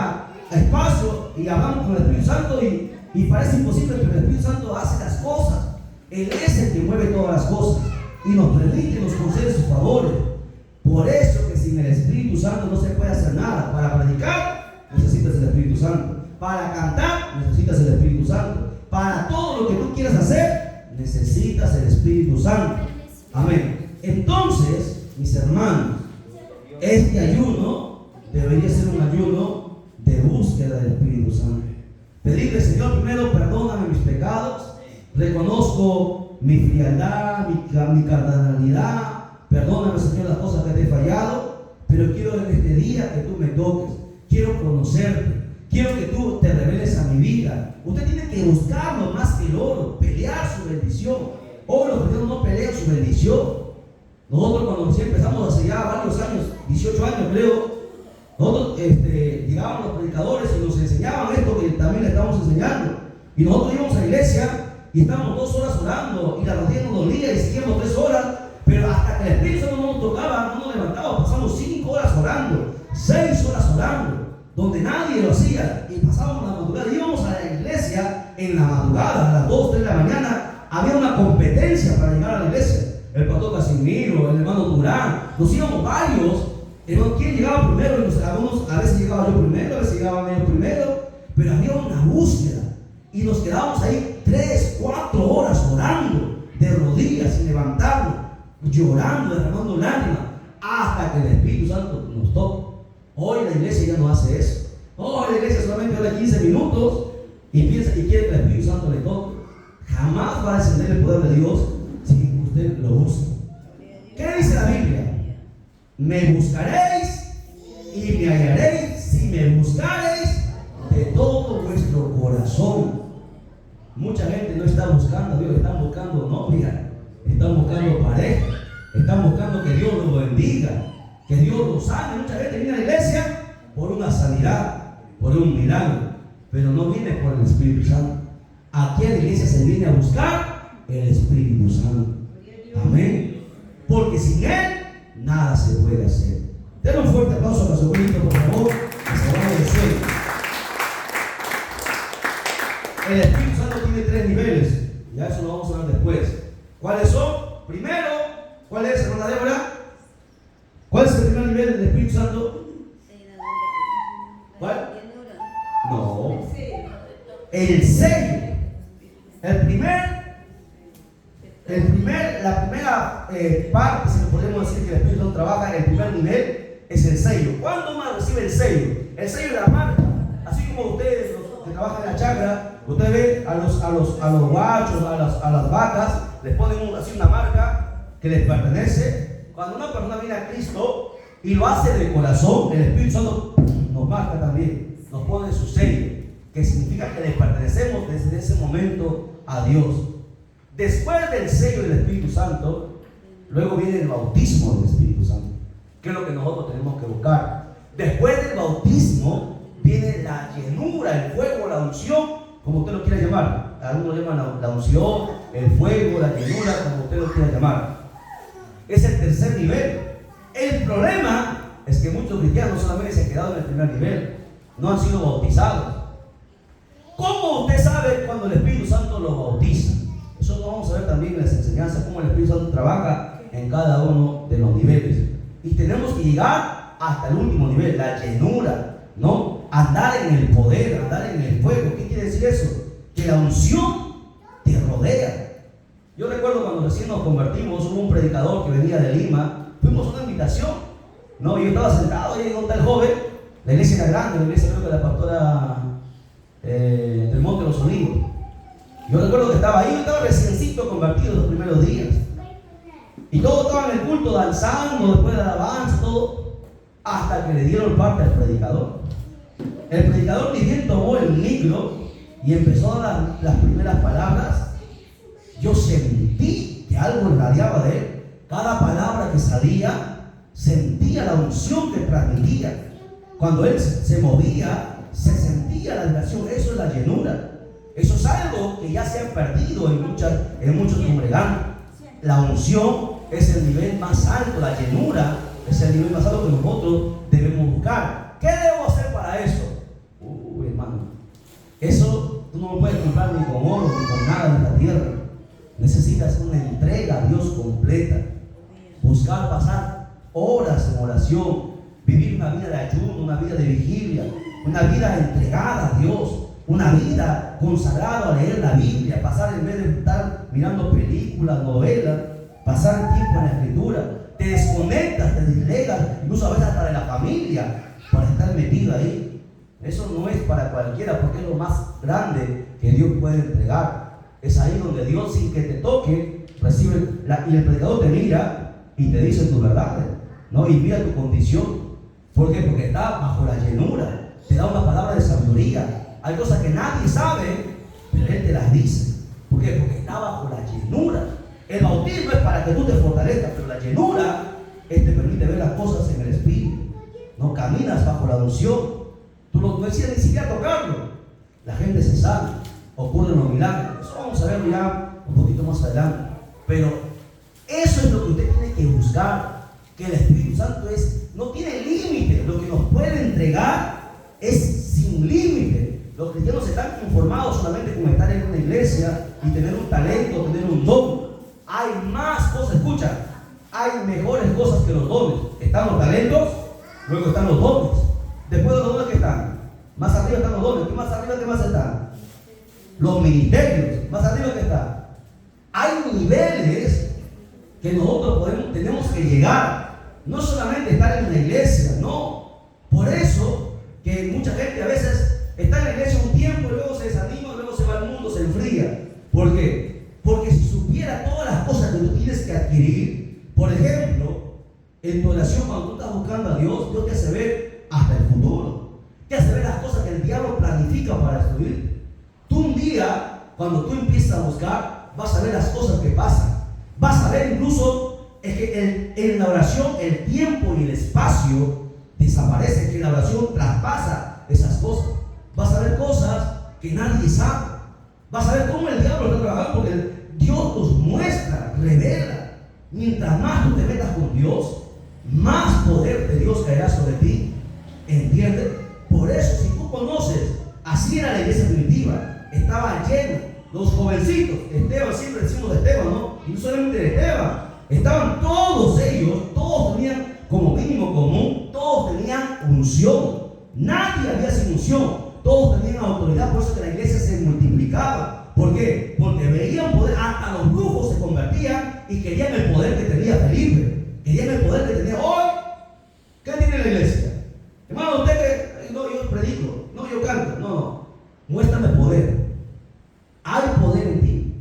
espacio y hablamos con el Espíritu Santo y parece imposible, pero el Espíritu Santo hace las cosas. Él es el que mueve todas las cosas y nos permite y nos concede sus favores. Por eso que sin el Espíritu Santo no se puede hacer nada. Para predicar necesitas el Espíritu Santo. Para cantar necesitas el Espíritu Santo. Para todo lo que tú quieras hacer necesitas el Espíritu Santo. Amén. Entonces, mis hermanos, este ayuno debería ser un ayuno de búsqueda del Espíritu Santo. Pedirle, Señor, primero, perdóname mis pecados. Reconozco mi frialdad, mi carnalidad. Perdóname, Señor, las cosas que te he fallado. Pero quiero en este día que tú me toques. Quiero conocerte. Quiero que tú te reveles a mi vida. Usted tiene que buscarlo más que el oro. Pelear su bendición. Hoy los cristianos no pelean su bendición. Nosotros cuando recién empezamos hace ya varios años, 18 años creo, nosotros llegaban los predicadores y nos enseñaban esto que también le estamos enseñando. Y nosotros íbamos a la iglesia y estábamos 2 horas orando y la rodilla nos dolía y seguíamos 3 horas, pero hasta que el Espíritu Santo no nos tocaba, no nos levantábamos, pasamos 5 horas orando, 6 horas orando, donde nadie lo hacía, y pasábamos la madrugada. Íbamos a la iglesia en la madrugada, a las 2, 3 de la mañana, había una competencia para llegar a la iglesia. El pastor Casimiro, el hermano Durán, nos íbamos varios. ¿Quién llegaba primero? A veces llegaba yo primero, a veces llegaban ellos primero, pero había una búsqueda y nos quedábamos ahí 3, 4 horas orando de rodillas sin levantarnos, llorando, derramando lágrimas, hasta que el Espíritu Santo nos toque. Hoy la iglesia ya no hace eso. Hoy la iglesia solamente ora 15 minutos y piensa que quiere que el Espíritu Santo le toque. Jamás va a descender el poder de Dios si usted lo usa. ¿Qué dice la Biblia? Me buscaréis y me hallaréis si me buscaréis de todo vuestro corazón. Mucha gente no está buscando a Dios, están buscando novia, están buscando pareja, están buscando que Dios los bendiga, que Dios los sane. Mucha gente viene a la iglesia por una sanidad, por un milagro, pero no viene por el Espíritu Santo. Aquí en la iglesia se viene a buscar el Espíritu Santo. Amén. Porque sin Él nada se puede hacer. Denle un fuerte aplauso a Jesucristo, por favor, que se vaya de sueño. El Espíritu Santo tiene 3 niveles. Ya eso lo vamos a ver después. ¿Cuáles son? Primero, ¿cuál es, hermana Débora? ¿Cuál es el primer nivel del Espíritu Santo? ¿Cuál? No. El sello. La primera parte, si lo podemos decir, que el Espíritu Santo trabaja, el primer nivel es el sello. ¿Cuándo uno recibe el sello? El sello es la marca. Así como ustedes, los que trabajan en la chacra, usted ve a los guachos, a las vacas, les ponen así una marca que les pertenece. Cuando una persona viene a Cristo y lo hace de corazón, el Espíritu Santo nos marca también, nos pone su sello, que significa que les pertenecemos desde ese momento a Dios. Después del sello del Espíritu Santo, luego viene el bautismo del Espíritu Santo, que es lo que nosotros tenemos que buscar. Después del bautismo viene la llenura, el fuego, la unción, como usted lo quiera llamar. Algunos lo llaman la unción, el fuego, la llenura, como usted lo quiera llamar. Es el tercer nivel. El problema es que muchos cristianos solamente se han quedado en el primer nivel, no han sido bautizados. ¿Cómo usted sabe cuando el Espíritu Santo lo bautiza? Eso lo vamos a ver también en las enseñanzas, cómo el Espíritu Santo trabaja en cada uno de los niveles. Y tenemos que llegar hasta el último nivel, la llenura, ¿no? Andar en el poder, andar en el fuego. ¿Qué quiere decir eso? Que la unción te rodea. Yo recuerdo cuando recién nos convertimos, hubo un predicador que venía de Lima, fuimos a una invitación, ¿no? Yo estaba sentado ahí con tal joven, la iglesia era grande, la iglesia creo que la pastora del Monte de los Olivos. Yo recuerdo que estaba ahí, yo estaba reciencito convertido los primeros días. Y todos estaban en el culto danzando, después de la alabanza, todo, hasta que le dieron parte al predicador. El predicador ni bien tomó el micro y empezó a dar las primeras palabras. Yo sentí que algo irradiaba de él. Cada palabra que salía, sentía la unción que transmitía. Cuando él se movía, se sentía la vibración. Eso es la llenura. Eso es algo que ya se ha perdido en muchos congregantes. La unción es el nivel más alto, la llenura es el nivel más alto que nosotros debemos buscar. ¿Qué debo hacer para eso? Hermano, eso tú no lo puedes comprar ni con oro ni con nada en la tierra. Necesitas una entrega a Dios completa. Buscar pasar horas en oración, vivir una vida de ayuno, una vida de vigilia, una vida entregada a Dios, una vida consagrada a leer la Biblia, pasar en vez de estar mirando películas, novelas, pasar tiempo en la escritura. Te desconectas, te deslegas, incluso a veces hasta de la familia, para estar metido ahí. Eso no es para cualquiera, porque es lo más grande que Dios puede entregar. Es ahí donde Dios, sin que te toque, recibe y el predicador te mira y te dice tus verdades, ¿no? Y mira tu condición. ¿Por qué? Porque está bajo la llenura, te da una palabra de sabiduría. Hay cosas que nadie sabe, pero Él te las dice. ¿Por qué? Porque está bajo la llenura. El bautismo es para que tú te fortalezcas, pero la llenura te permite ver las cosas en el Espíritu. No caminas bajo la unción. Tú no decías ni siquiera tocarlo. La gente se sana, ocurren los milagros. Eso vamos a verlo ya un poquito más adelante. Pero eso es lo que usted tiene que buscar. Que el Espíritu Santo no tiene límite. Lo que nos puede entregar es sin límite. Los cristianos están conformados solamente con estar en una iglesia y tener un talento, tener un don. Hay más cosas, escucha, hay mejores cosas que los dones. Están los talentos, luego están los dones. Después de los dones, ¿qué están? Más arriba están los dones. ¿Qué más arriba, qué más están? Los ministerios. Más arriba, ¿qué está? Hay niveles que nosotros tenemos que llegar. No solamente estar en la iglesia, no. Por eso que mucha gente a veces está en la iglesia un tiempo y luego se desanima, luego se va al mundo, se enfría. ¿Por qué? Porque si supiera todas las cosas que tú tienes que adquirir, por ejemplo, en tu oración, cuando tú estás buscando a Dios, Dios te hace ver hasta el futuro, te hace ver las cosas que el diablo planifica para destruir. Tú un día, cuando tú empiezas a buscar, vas a ver las cosas que pasan. Vas a ver incluso que en la oración el tiempo y el espacio desaparecen, que la oración traspasa esas cosas. Vas a ver cosas que nadie sabe. Vas a ver cómo el diablo está trabajando, porque Dios nos muestra, revela. Mientras más tú te metas con Dios, más poder de Dios caerá sobre ti. ¿Entiendes? Por eso, si tú conoces, así era la iglesia primitiva, estaba lleno. Los jovencitos, Esteban, siempre decimos de Esteban, ¿no? Y no solamente de Esteban, estaban todos ellos, todos tenían como mínimo común, todos tenían unción. Nadie había sin unción. Todos tenían autoridad, por eso que la iglesia se multiplicaba. ¿Por qué? Porque veían poder, hasta los brujos se convertían y querían el poder que tenía Felipe, querían el poder que tenía hoy. ¿Qué tiene la iglesia? Hermano, usted que no, yo predico, no, yo canto, no, muéstrame poder. Hay poder en ti,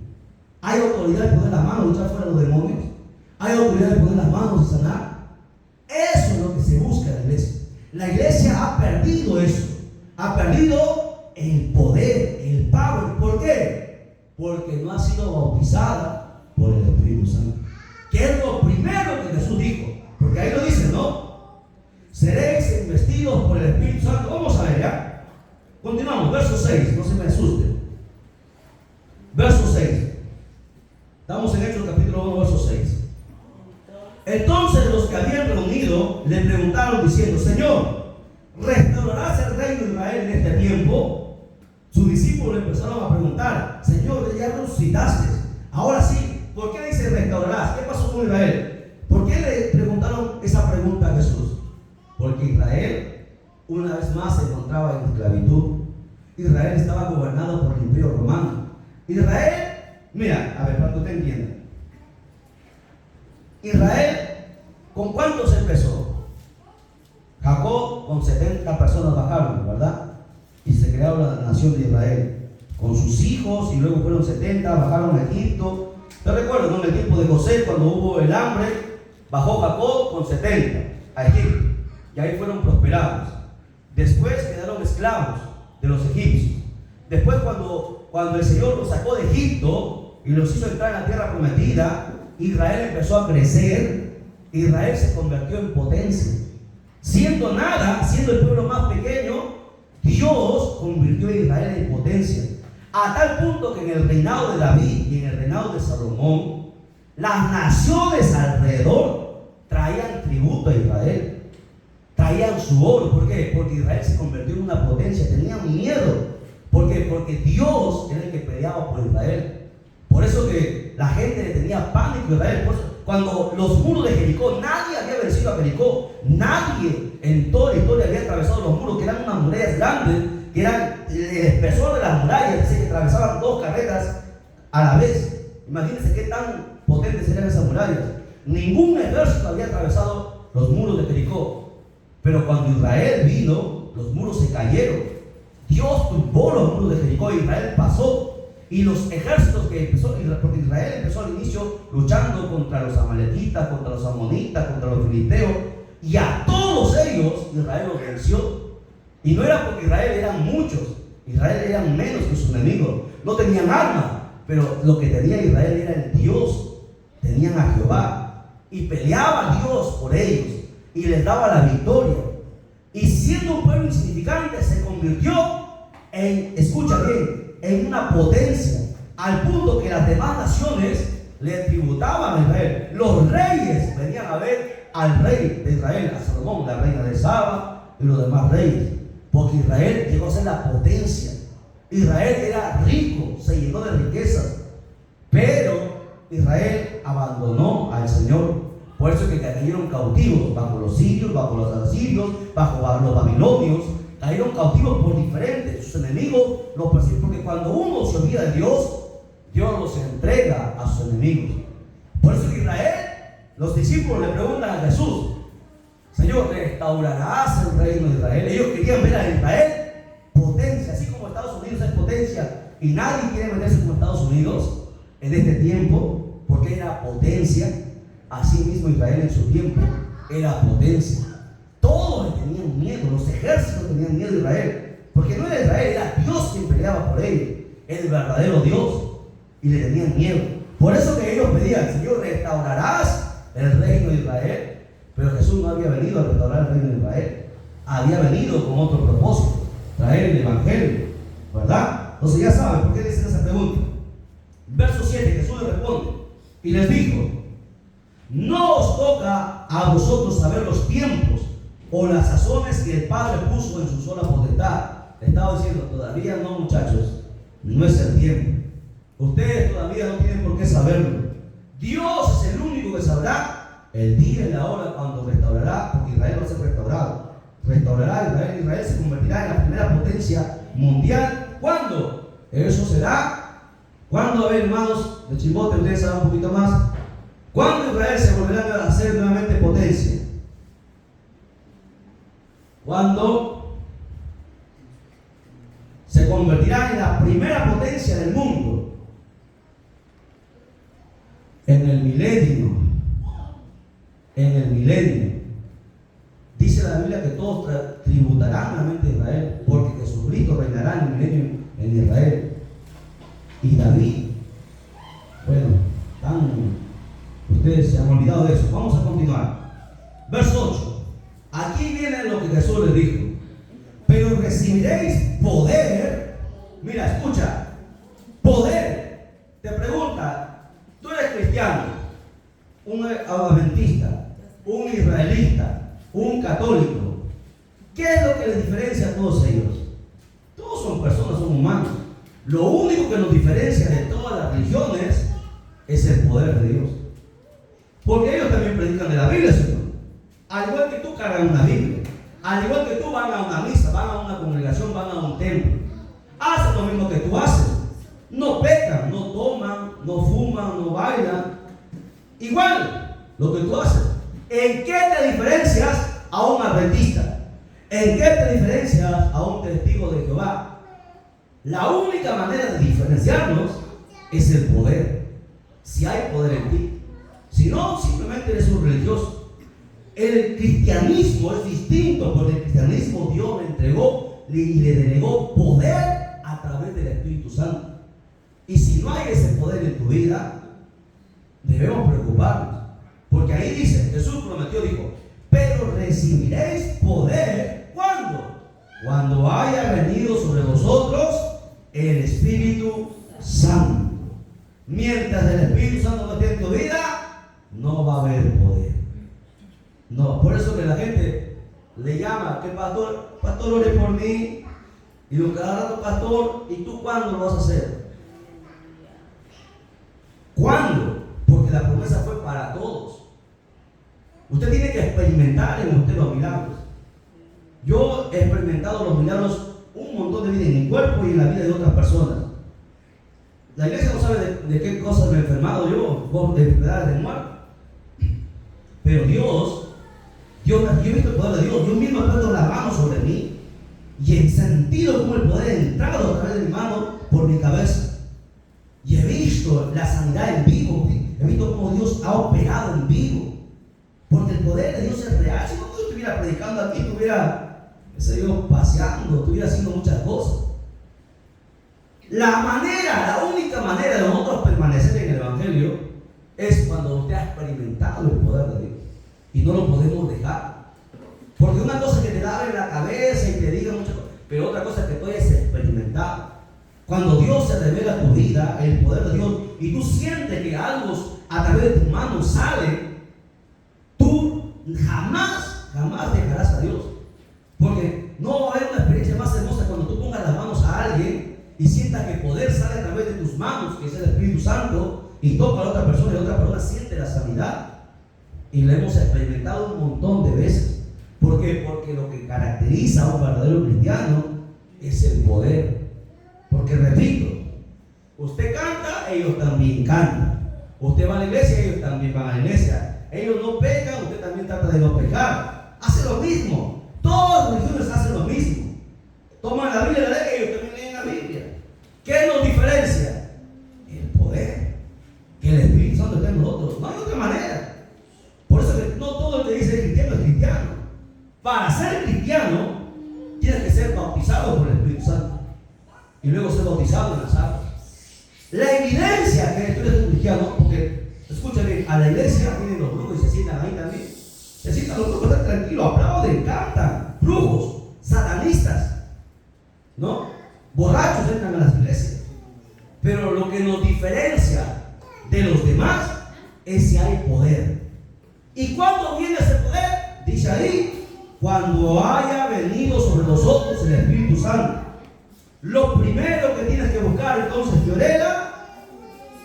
hay autoridad de poner las manos, echar fuera los demonios, hay autoridad de poner las manos y sanar. Eso es lo que se busca en la iglesia. La iglesia ha perdido eso. Ha perdido el poder, el power. ¿Por qué? Porque no ha sido bautizada por el Espíritu Santo. Que es lo primero que Jesús dijo. Porque ahí lo dice, ¿no? Seréis investidos por el Espíritu Santo. Vamos a ver, ¿ya? Continuamos, verso 6, no se me asuste. Verso 6. Estamos en Hechos capítulo 1, verso 6. Entonces los que habían reunido le preguntaron diciendo: Señor, ¿restaurarás el reino de Israel en este tiempo? Sus discípulos le empezaron a preguntar: Señor, ya resucitaste, ahora sí, ¿por qué dice restaurarás? ¿Qué pasó con Israel? ¿Por qué le preguntaron esa pregunta Porque Israel, una vez más, se encontraba en esclavitud. Israel estaba gobernado por el Imperio Romano. Israel, mira, a ver, para que usted entienda. Israel, ¿con cuántos empezó? Jacob con 70 personas bajaron, ¿verdad? Y se creó la nación de Israel con sus hijos, y luego fueron 70, bajaron a Egipto. ¿Te recuerdas, no? En el tiempo de José, cuando hubo el hambre, bajó Jacob con 70 a Egipto, y ahí fueron prosperados. Después quedaron esclavos de los egipcios. Después, cuando el Señor los sacó de Egipto y los hizo entrar en la tierra prometida, Israel empezó a crecer. Israel se convirtió en potencia. Siendo nada, siendo el pueblo más pequeño, Dios convirtió a Israel en potencia. A tal punto que en el reinado de David y en el reinado de Salomón, las naciones alrededor traían tributo a Israel. Traían su oro. ¿Por qué? Porque Israel se convirtió en una potencia. Tenían miedo. ¿Por qué? Porque Dios era el que peleaba por Israel. Por eso que la gente le tenía pánico a Israel. Por eso, cuando los muros de Jericó, nadie había vencido a Jericó. Nadie en toda la historia había atravesado los muros, que eran unas murallas grandes, que eran el espesor de las murallas, es decir, que atravesaban 2 carreras a la vez. Imagínense qué tan potentes eran esas murallas. Ningún ejército había atravesado los muros de Jericó. Pero cuando Israel vino, los muros se cayeron. Dios tumbó los muros de Jericó y Israel pasó. Y los ejércitos que empezó, porque Israel empezó al inicio luchando contra los amalecitas, contra los amonitas, contra los filisteos, y a todos ellos Israel los venció. Y no era porque Israel eran muchos, Israel eran menos que sus enemigos, no tenían armas, pero lo que tenía Israel era el Dios. Tenían a Jehová y peleaba Dios por ellos y les daba la victoria. Y siendo un pueblo insignificante, se convirtió en, escucha bien, en una potencia, al punto que las demás naciones le tributaban a Israel. Los reyes venían a ver al rey de Israel, a Salomón, la reina de Saba y los demás reyes, porque Israel llegó a ser la potencia. Israel era rico, se llenó de riquezas, pero Israel abandonó al Señor. Por eso que cayeron cautivos bajo los sirios, bajo los asirios, bajo los babilonios. Cayeron cautivos por diferentes. Sus enemigos los persiguen, porque cuando uno se olvida de Dios, Dios los entrega a sus enemigos. Por eso que Israel, los discípulos le preguntan a Jesús: Señor, ¿restaurarás el reino de Israel? Ellos querían ver a Israel potencia, así como Estados Unidos es potencia, y nadie quiere meterse como Estados Unidos en este tiempo, porque era potencia. Así mismo Israel en su tiempo era potencia. Todos le tenían miedo, los ejércitos tenían miedo de Israel, porque no era Israel, era Dios quien peleaba por ellos, el verdadero Dios, y le tenían miedo. Por eso que ellos pedían: Señor, ¿restaurarás el reino de Israel? Pero Jesús no había venido a restaurar el reino de Israel, había venido con otro propósito, traer el evangelio, ¿verdad? Entonces ya saben por qué le hacen esa pregunta. Verso 7, Jesús les responde y les dijo: no os toca a vosotros saber los tiempos o las sazones que el Padre puso en su sola potestad. Le estaba diciendo: todavía no, muchachos, no es el tiempo. Ustedes todavía no tienen por qué saberlo. Dios es el único que sabrá el día y la hora cuando restaurará, porque Israel va a ser restaurado. Restaurará Israel. Israel se convertirá en la primera potencia mundial. ¿Cuándo? Eso será. ¿Cuándo? A ver, hermanos de Chimbote, ustedes saben un poquito más. ¿Cuándo Israel se volverá a ser nuevamente potencia? Cuando se convertirá en la primera potencia del mundo. En el milenio. En el milenio. Dice la Biblia que todos tributarán nuevamente a Israel, porque Jesucristo reinará en el milenio en Israel. Y David, bueno, ustedes se han olvidado de eso. Vamos a continuar. Verso 8. Aquí viene lo que Jesús les dijo: pero recibiréis poder. Mira, escucha. Poder. Te pregunta: tú eres cristiano, un adventista, un israelita, un católico. ¿Qué es lo que les diferencia a todos ellos? Todos son personas, son humanos. Lo único que nos diferencia de todas las religiones es el poder de Dios. Porque ellos también predican de la Biblia, Señor. Al igual que tú cargas una Biblia. al igual que tú, van a una misa, van a una congregación, van a un templo. Hacen lo mismo que tú haces. No pecan, no toman, no fuman, no bailan. Igual lo que tú haces. ¿En qué te diferencias a un adventista? ¿En qué te diferencias a un testigo de Jehová? La única manera de diferenciarnos es el poder. Si hay poder en ti. Si no, simplemente eres un religioso. El cristianismo es distinto, porque el cristianismo Dios le entregó y le delegó poder a través del Espíritu Santo. Y si no hay ese poder en tu vida, debemos preocuparnos. Porque ahí dice, Jesús prometió, dijo, pero recibiréis poder, ¿cuándo? Cuando haya venido sobre vosotros el Espíritu Santo. Mientras el Espíritu Santo no esté en tu vida, no va a haber poder. No, por eso que la gente le llama, que pastor, ore por mí. Y lo que cada rato, pastor, ¿y tú cuándo lo vas a hacer? ¿Cuándo? Porque la promesa fue para todos. Usted tiene que experimentar en usted los milagros. Yo he experimentado los milagros un montón de vida en mi cuerpo y en la vida de otras personas. La iglesia no sabe de qué cosas me he enfermado yo, por enfermedades de muerte. Pero Dios, yo he visto el poder de Dios. Yo mismo he puesto la mano sobre mí y he sentido como el poder ha entrado a través de mi mano por mi cabeza. Y he visto la sanidad en vivo. He visto cómo Dios ha operado en vivo. Porque el poder de Dios es real. Si no, yo estuviera predicando aquí, estuviera, paseando, estuviera haciendo muchas cosas. La única manera de nosotros permanecer en el Evangelio es cuando usted ha experimentado el poder de Dios. Y no lo podemos dejar. Porque una cosa es que te da en la cabeza y te diga muchas cosas, pero otra cosa es que tú hayas experimentado. Cuando Dios se revela a tu vida, el poder de Dios, y tú sientes que algo a través de tu mano sale, tú jamás dejarás a Dios. Porque no va a haber una experiencia más hermosa cuando tú pongas las manos a alguien y sientas que el poder sale a través de tus manos, que es el Espíritu Santo, y toca a la otra persona y la otra persona siente la sanidad. Y lo hemos experimentado un montón de veces. ¿Por qué? Porque lo que caracteriza a un verdadero cristiano es el poder. Porque repito, usted canta, ellos también cantan. Usted va a la iglesia, ellos también van a la iglesia. Ellos no pecan, usted también trata de no pecar. Hace lo mismo. Todas las religiones hacen lo mismo. Toman la Biblia, la leen, ellos también leen la Biblia. ¿Qué nos diferencia? El poder. Que el Espíritu Santo está en nosotros. No hay otra manera. Por eso que no todo el que dice cristiano es cristiano. Para ser cristiano, tienes que ser bautizado por el Espíritu Santo. Y luego ser bautizado en las aguas. La evidencia que tú eres un cristiano, porque, escucha bien, a la iglesia vienen los brujos y se sientan ahí también. Se sientan los brujos, están tranquilos, aplauden, cantan. Brujos, satanistas, ¿no? Borrachos entran a las iglesias. Pero lo que nos diferencia de los demás es si hay poder. ¿Y cuándo viene ese poder? Dice ahí, cuando haya venido sobre nosotros el Espíritu Santo. Lo primero que tienes que buscar entonces, Fiorella,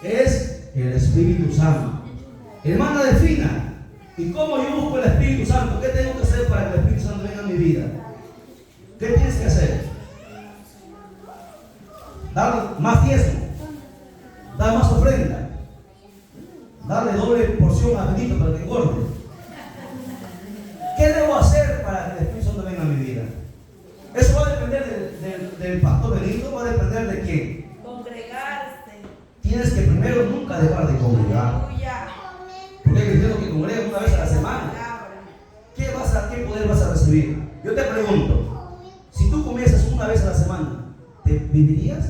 es el Espíritu Santo. Hermana Delfina, ¿y cómo yo busco el Espíritu Santo? ¿Qué tengo que hacer para que el Espíritu Santo venga a mi vida? ¿Qué tienes que hacer? Dar más diezmo, dar más ofrenda, darle doble porción a Benito para que engorde. ¿Qué debo hacer para que el Espíritu Santo venga a mi vida? Eso va a depender del pastor Benito, va a depender de quién. Congregarse. Tienes que primero nunca dejar de congregar. Porque hay cristianos que congregan una vez a la semana. ¿Qué poder vas a recibir? Yo te pregunto, si tú comienzas una vez a la semana, ¿te vivirías?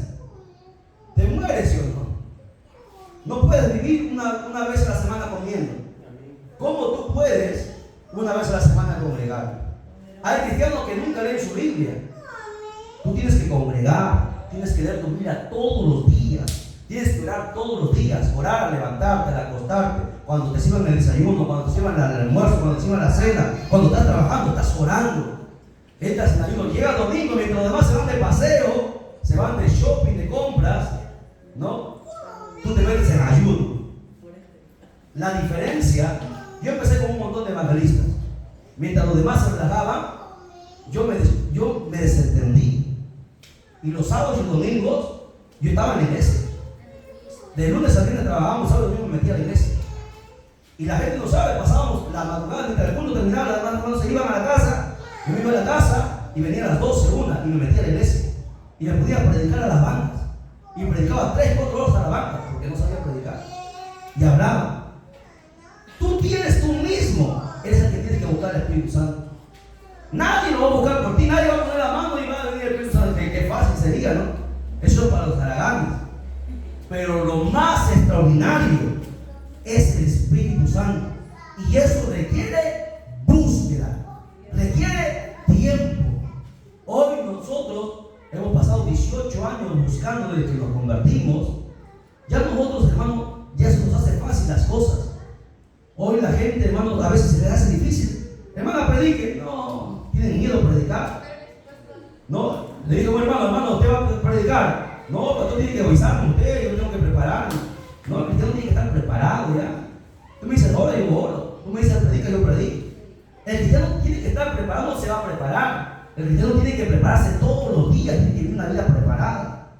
Te mueres, ¿sí o no? No puedes vivir una vez a la semana comiendo. ¿Cómo tú puedes una vez a la semana congregar? Hay cristianos que nunca leen su Biblia. Tú tienes que congregar, tienes que leer tu Biblia todos los días, tienes que orar todos los días, orar, levantarte, acostarte, cuando te sirvan el desayuno, cuando te sirvan el almuerzo, cuando te sirvan la cena, cuando estás trabajando, estás orando. Entras en ayuno, llega el domingo mientras los demás se van de paseo, se van de shopping, de compras, ¿no? Tú te metes en ayuno. La diferencia, yo empecé con un montón de evangelistas. Mientras los demás se relajaban, yo me desentendí. Y los sábados y domingos yo estaba en la iglesia. De lunes a viernes trabajábamos, sábado y domingo me metía a la iglesia. Y la gente lo sabe, pasábamos la madrugada mientras el culto terminaba, las demás hermanos se iban a la casa, yo me iba a la casa y venía a las 12, 1 y me metía a la iglesia. Y me podía predicar a las bancas. Y predicaba 3, 4 horas a la banca, porque no sabía predicar. Y hablaba. Tú mismo eres el que tienes que buscar el Espíritu Santo. Nadie lo va a buscar por ti, nadie va a poner la mano y va a venir el Espíritu Santo. Qué fácil sería, ¿no? Eso es para los haraganes. Pero lo más extraordinario es el Espíritu Santo. Y eso requiere búsqueda, requiere tiempo. Hoy nosotros hemos pasado 18 años buscando desde que nos convertimos. Ya nosotros, hermanos, ya se nos hace fácil las cosas. Hoy la gente, hermanos, a veces se les hace difícil. Hermana, predique. No, tienen miedo a predicar. No, le digo, hermano, usted va a predicar. No, pastor, tiene que avisarme usted, yo tengo que prepararme. No, el cristiano tiene que estar preparado ya. Tú me dices, ora, yo oro. Tú me dices, predica, yo predico. El cristiano tiene que estar preparado, no se va a preparar. El cristiano tiene que prepararse todos los días, tiene que vivir una vida preparada.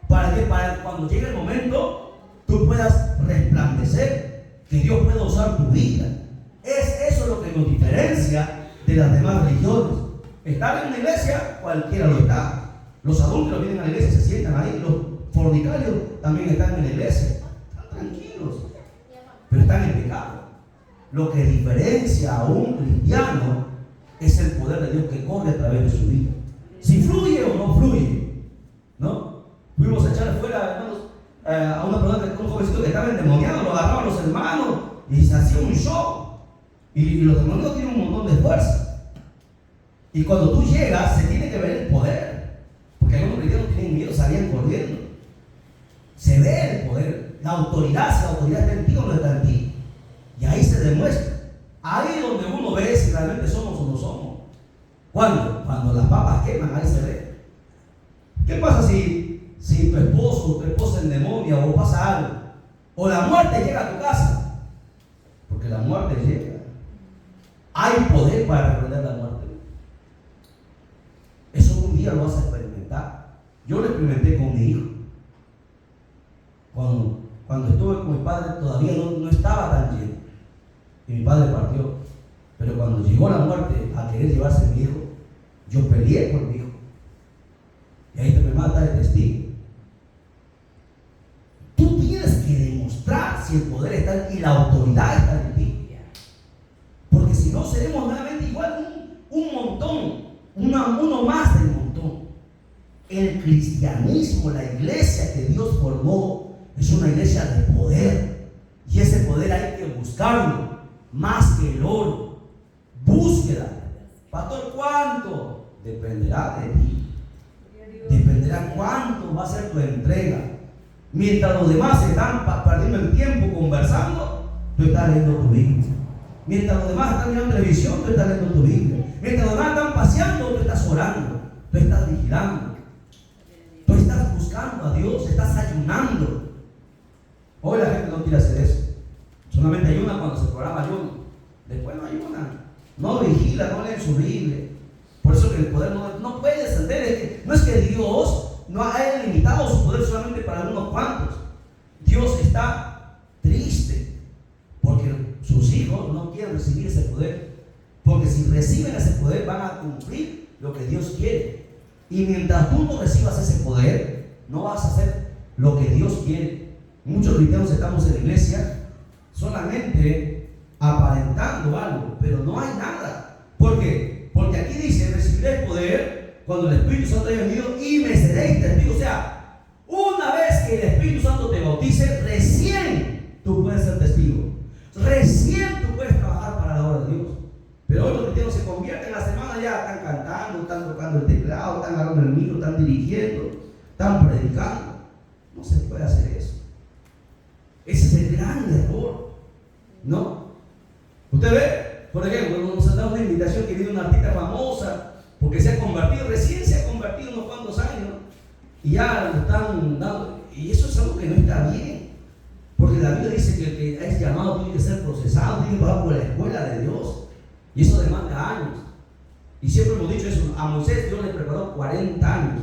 Para que cuando llegue el momento, tú puedas resplandecer, que Dios pueda usar tu vida. Es eso lo que nos diferencia de las demás religiones. Estar en una iglesia, cualquiera lo está. Los adultos vienen a la iglesia, se sientan ahí. Los fornicarios también están en la iglesia. Están tranquilos, pero están en pecado. Lo que diferencia a un cristiano es el poder de Dios que corre a través de su vida. Si fluye o no fluye, ¿no? Fuimos a echar afuera, hermanos, a una persona, un jovencito que estaba endemoniado, lo agarraban los hermanos y se hacía un show. Y los demonios tienen un montón de fuerza. Y cuando tú llegas, se tiene que ver el poder. Porque algunos cristianos tienen miedo, salían corriendo. Se ve el poder, la autoridad, si la autoridad está en ti o no está en ti. Y ahí se demuestra. Ahí es donde uno ve si realmente somos o no somos. ¿Cuándo? Cuando las papas queman, ahí se ve. ¿Qué pasa si tu esposo o tu esposa endemonia o pasa algo? O la muerte llega a tu casa. Porque la muerte llega. Hay poder para reprender la muerte. Eso un día lo vas a experimentar. Yo lo experimenté con mi hijo. Cuando estuve con mi padre todavía no estaba tan lleno. Y mi padre partió. Pero cuando llegó la muerte a querer llevarse a mi hijo, yo peleé por mi hijo. Y ahí me mata de testigo. Tú tienes que demostrar si el poder está y la autoridad está en ti. Porque si no, seremos nuevamente igual un montón, uno más del montón. El cristianismo, la iglesia que Dios formó, es una iglesia de poder. Y ese poder hay que buscarlo, más que el oro. Búsqueda. Pastor, ¿cuánto? Dependerá de ti. Dependerá cuánto va a ser tu entrega. Mientras los demás están perdiendo el tiempo conversando, tú estás leyendo tu Biblia. Mientras los demás están mirando televisión, tú estás leyendo tu Biblia. Mientras los demás están paseando, tú estás orando. Tú estás vigilando. Tú estás buscando a Dios, estás ayunando. Hoy la gente no quiere hacer eso. Solamente ayuna cuando se programa ayuno. Después no ayunan. No vigila, no leen su Biblia. Por eso que el poder no puede descender. No es que Dios no haya limitado su poder solamente para unos cuantos. Dios está triste porque sus hijos no quieren recibir ese poder. Porque si reciben ese poder van a cumplir lo que Dios quiere. Y mientras tú no recibas ese poder, no vas a hacer lo que Dios quiere. Muchos cristianos estamos en la iglesia solamente aparentando algo, pero no hay nada. ¿Por qué? Porque aquí dice, recibiré poder cuando el Espíritu Santo haya venido y me seréis testigos. O sea, una vez que el Espíritu Santo te bautice, recién tú puedes ser testigo. Recién tú puedes trabajar para la obra de Dios. Pero hoy los cristianos se convierten en la semana, ya están cantando, están tocando el teclado, están agarrando el micro, están dirigiendo, están predicando. No se puede hacer eso. Ese es el gran error, ¿no? Usted ve, por ejemplo, cuando nos han dado una invitación que viene una artista famosa, porque se ha convertido, recién se ha convertido unos cuantos años, y ya lo están dando, y eso es algo que no está bien, porque la Biblia dice que el que es llamado tiene que ser procesado, tiene que pasar por la escuela de Dios, y eso demanda años. Y siempre hemos dicho eso, a Moisés Dios le preparó 40 años.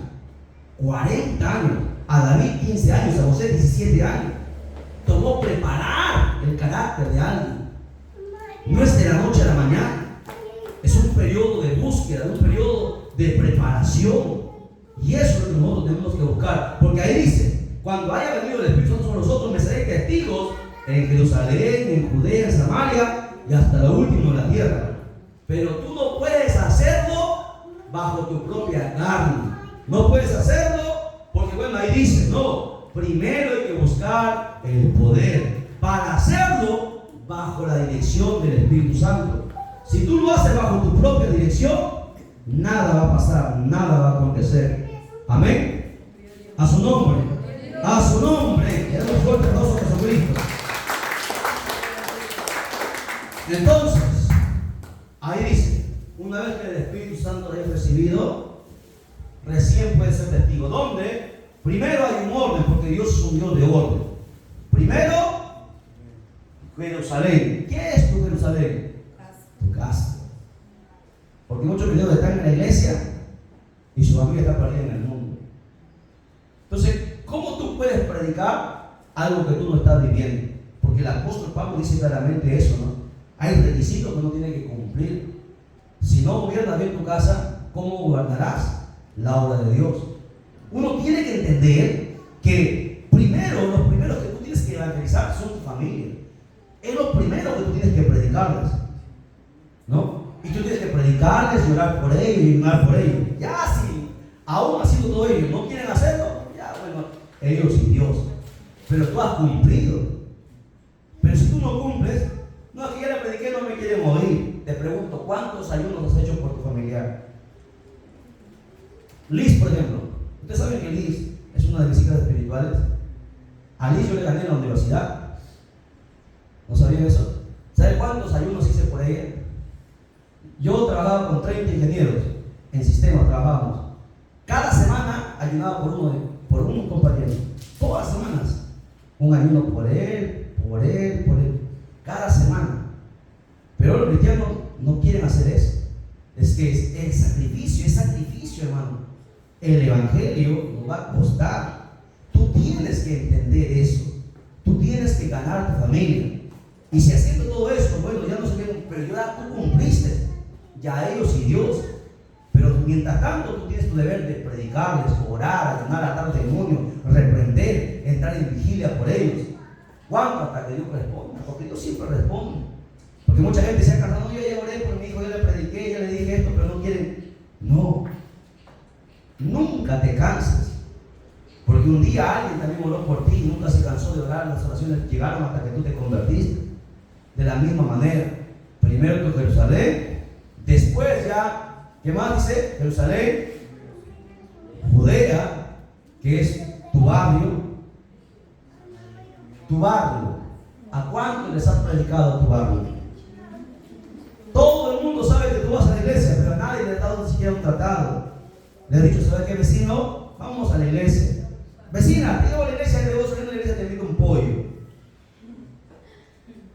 40 años. A David 15 años, a José 17 años. Tomó preparar el carácter de alguien. No es de la noche a la mañana. Es un periodo de búsqueda, un periodo de preparación. Y eso es lo que nosotros tenemos que buscar. Porque ahí dice, cuando haya venido el Espíritu Santo sobre nosotros, me seréis testigos en Jerusalén, en Judea, en Samaria y hasta lo último de la tierra. Pero tú no puedes hacerlo bajo tu propia carne. No puedes hacerlo porque, bueno, ahí dice, no. Primero hay que buscar el poder para hacerlo bajo la dirección del Espíritu Santo. Si tú lo haces bajo tu propia dirección, nada va a pasar, nada va a acontecer. Amén. A su nombre. A su nombre. Queremos fuerte aplauso a Jesucristo. Entonces, ahí dice, una vez que el Espíritu Santo lo haya recibido, recién puede ser testigo. ¿Dónde? Primero hay un orden, porque Dios es un Dios de orden. Primero, Jerusalén. ¿Qué es tu Jerusalén? Tu casa. Porque muchos cristianos están en la iglesia y su familia está perdida en el mundo. Entonces, ¿cómo tú puedes predicar algo que tú no estás viviendo? Porque el apóstol Pablo dice claramente eso, ¿no? Hay requisitos que uno tiene que cumplir. Si no gobiernas bien tu casa, ¿cómo gobernarás la obra de Dios? Uno tiene que entender que primero, los primeros que tú tienes que evangelizar son tu familia. Es lo primero que tú tienes que predicarles, ¿no? Y tú tienes que predicarles y orar por ellos y orar por ellos. Ya si aún haciendo todo ellos no quieren hacerlo, ya bueno, ellos y Dios. Pero tú has cumplido. Pero si tú no cumples, no, aquí ya le prediqué, no me quieren oír. Te pregunto, ¿cuántos ayunos has hecho por tu familiar? Liz, por ejemplo. Ustedes saben que Liz es una de mis hijas espirituales. A Liz yo le gané en la universidad. ¿No sabían eso? ¿Saben cuántos ayunos hice por ella? Yo trabajaba con 30 ingenieros. En sistemas trabajábamos. Cada semana ayunaba por un compañero. Todas las semanas. Un ayuno por él, por él, por él. Cada semana. Pero los cristianos no quieren hacer eso. Es que es sacrificio, hermano. El evangelio nos va a costar. Tú tienes que entender eso. Tú tienes que ganar tu familia. Y si haciendo todo esto, bueno, ya no se ven, pero ya tú cumpliste. Ya ellos y Dios. Pero mientras tanto, tú tienes tu deber de predicarles, orar, ayunar, dar testimonio, reprender, entrar en vigilia por ellos. ¿Cuánto? Hasta que Dios responda. Porque Dios siempre responde. Porque mucha gente se ha cansado, no, yo ya oré por mi hijo, yo le prediqué, ya le dije esto, pero no quieren. No. Nunca te canses. Porque un día alguien también oró por ti y nunca se cansó de orar. Las oraciones llegaron hasta que tú te convertiste. De la misma manera. Primero tu Jerusalén. Después ya, ¿qué más dice? Jerusalén, Judea, que es tu barrio. Tu barrio. ¿A cuánto les has predicado a tu barrio? Todo el mundo sabe que tú vas a la iglesia, pero a nadie le ha dado ni siquiera un tratado. Le he dicho, ¿sabes qué, vecino? Vamos a la iglesia. Vecina, te llevo a la iglesia, te voy saliendo de la iglesia, te invito un pollo.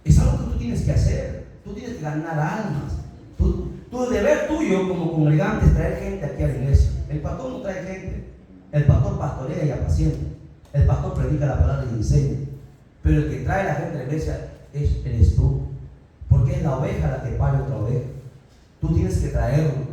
Es algo que tú tienes que hacer. Tú tienes que ganar almas. Tu deber tuyo como congregante es traer gente aquí a la iglesia. El pastor no trae gente. El pastor pastorea y apacienta. El pastor predica la palabra y enseña. Pero el que trae a la gente a la iglesia eres tú. Porque es la oveja la que pare otra oveja. Tú tienes que traerlo.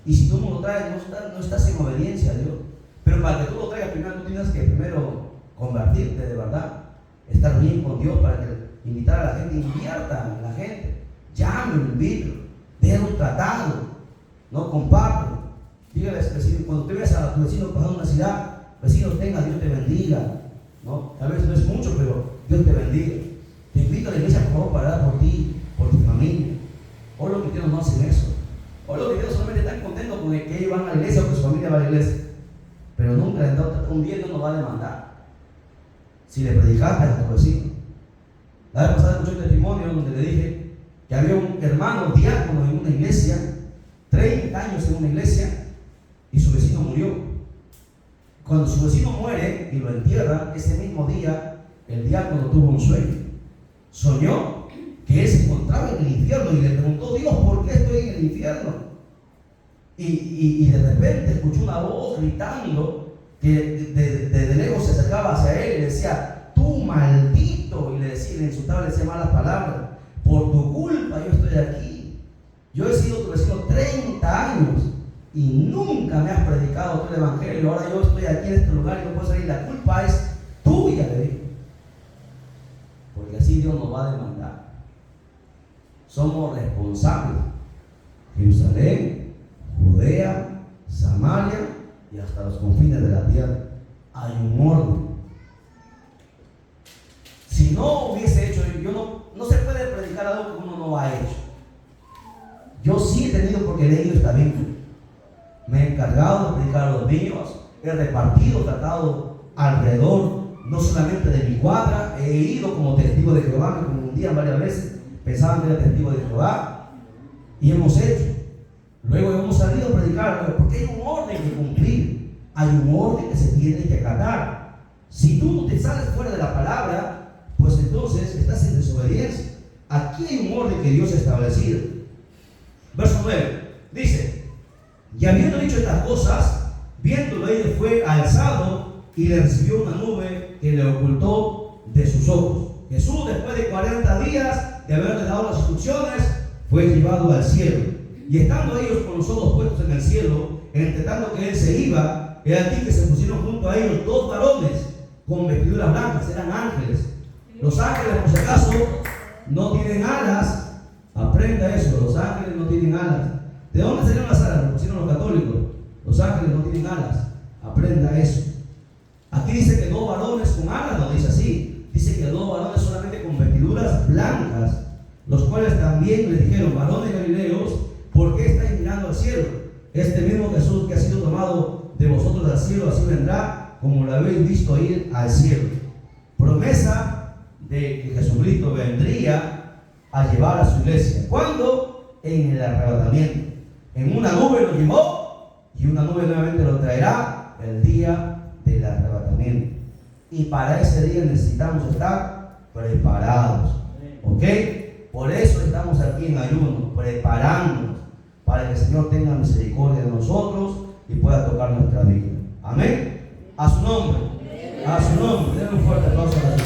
Y si tú no lo traes, no estás en obediencia a Dios. Pero para que tú lo traigas primero, tú tienes que primero convertirte de verdad. Estar bien con Dios para que invitar a la gente, invierta en la gente. Llámelo, invítalo. Den un tratado. No comparto. Dígale cuando te veas a tu vecino pasando una ciudad, vecino, tenga, Dios te bendiga. ¿No? Tal vez no es mucho, pero Dios te bendiga. Te invito a la iglesia, por favor, para orar por ti, por tu familia. Hoy los cristianos no hacen eso. Hoy los cristianos solamente están contentos con que ellos van a la iglesia o que su familia va a la iglesia. Pero nunca un día Dios nos va a demandar si le predicaste a tu vecino. La vez pasada escuché un testimonio donde le dije que había un hermano diácono en una iglesia, 30 años en una iglesia, y su vecino murió. Cuando su vecino muere y lo entierra, ese mismo día el diácono tuvo un sueño. Soñó que él se encontraba en el infierno y le preguntó, Dios, ¿por qué estoy en el infierno? y de repente escuchó una voz gritando que de lejos se acercaba hacia él y le decía: tú maldito, y le decía, le insultaba, le decía malas palabras: por tu culpa yo estoy aquí. Yo he sido tu vecino 30 años y nunca me has predicado tu evangelio. Ahora yo estoy aquí en este lugar y no puedo salir. La culpa es tuya, le dijo. Porque así Dios nos va a demandar. Somos responsables. Jerusalén, Judea, Samaria y hasta los confines de la tierra. Hay un orden. Si no hubiese hecho, no se puede predicar algo que uno no ha hecho. Yo sí he tenido, porque he leído esta Biblia. Me he encargado de predicar a los niños, he repartido, tratado alrededor, no solamente de mi cuadra, he ido como testigo de Jehová, me confundían varias veces, pensaban que era testigo de Jehová, y hemos hecho. Luego hemos salido a predicar, porque hay un orden que cumplir, hay un orden que se tiene que acatar. Si tú no te sales fuera de la palabra, pues entonces estás en desobediencia. Aquí hay un orden que Dios ha establecido. Verso 9 dice: y habiendo dicho estas cosas, viéndolo, él fue alzado y le recibió una nube que le ocultó de sus ojos. Jesús, después de 40 días de haberle dado las instrucciones, fue llevado al cielo. Y estando ellos con los ojos puestos en el cielo, entre tanto que él se iba, he aquí que se pusieron junto a ellos 2 varones con vestiduras blancas, eran ángeles. Los ángeles, por si acaso, no tienen alas. Aprenda eso, los ángeles no tienen alas. ¿De dónde salieron las alas? Lo pusieron los católicos. Los ángeles no tienen alas. Aprenda eso. Aquí dice que 2 varones con alas, no dice así. Dice que 2 varones solamente con vestiduras blancas, los cuales también le dijeron: varones galileos, ¿por qué estáis mirando al cielo? Este mismo Jesús que ha sido tomado de vosotros al cielo, así vendrá como lo habéis visto ir al cielo. Promesa de que Jesucristo vendría a llevar a su iglesia. ¿Cuándo? En el arrebatamiento. En una nube lo llevó y una nube nuevamente lo traerá el día del arrebatamiento. Y para ese día necesitamos estar preparados. ¿Ok? Por eso estamos aquí en ayuno, preparándonos para que el Señor tenga misericordia de nosotros y pueda tocar nuestra vida. Amén. A su nombre. A su nombre. Denle un fuerte aplauso a la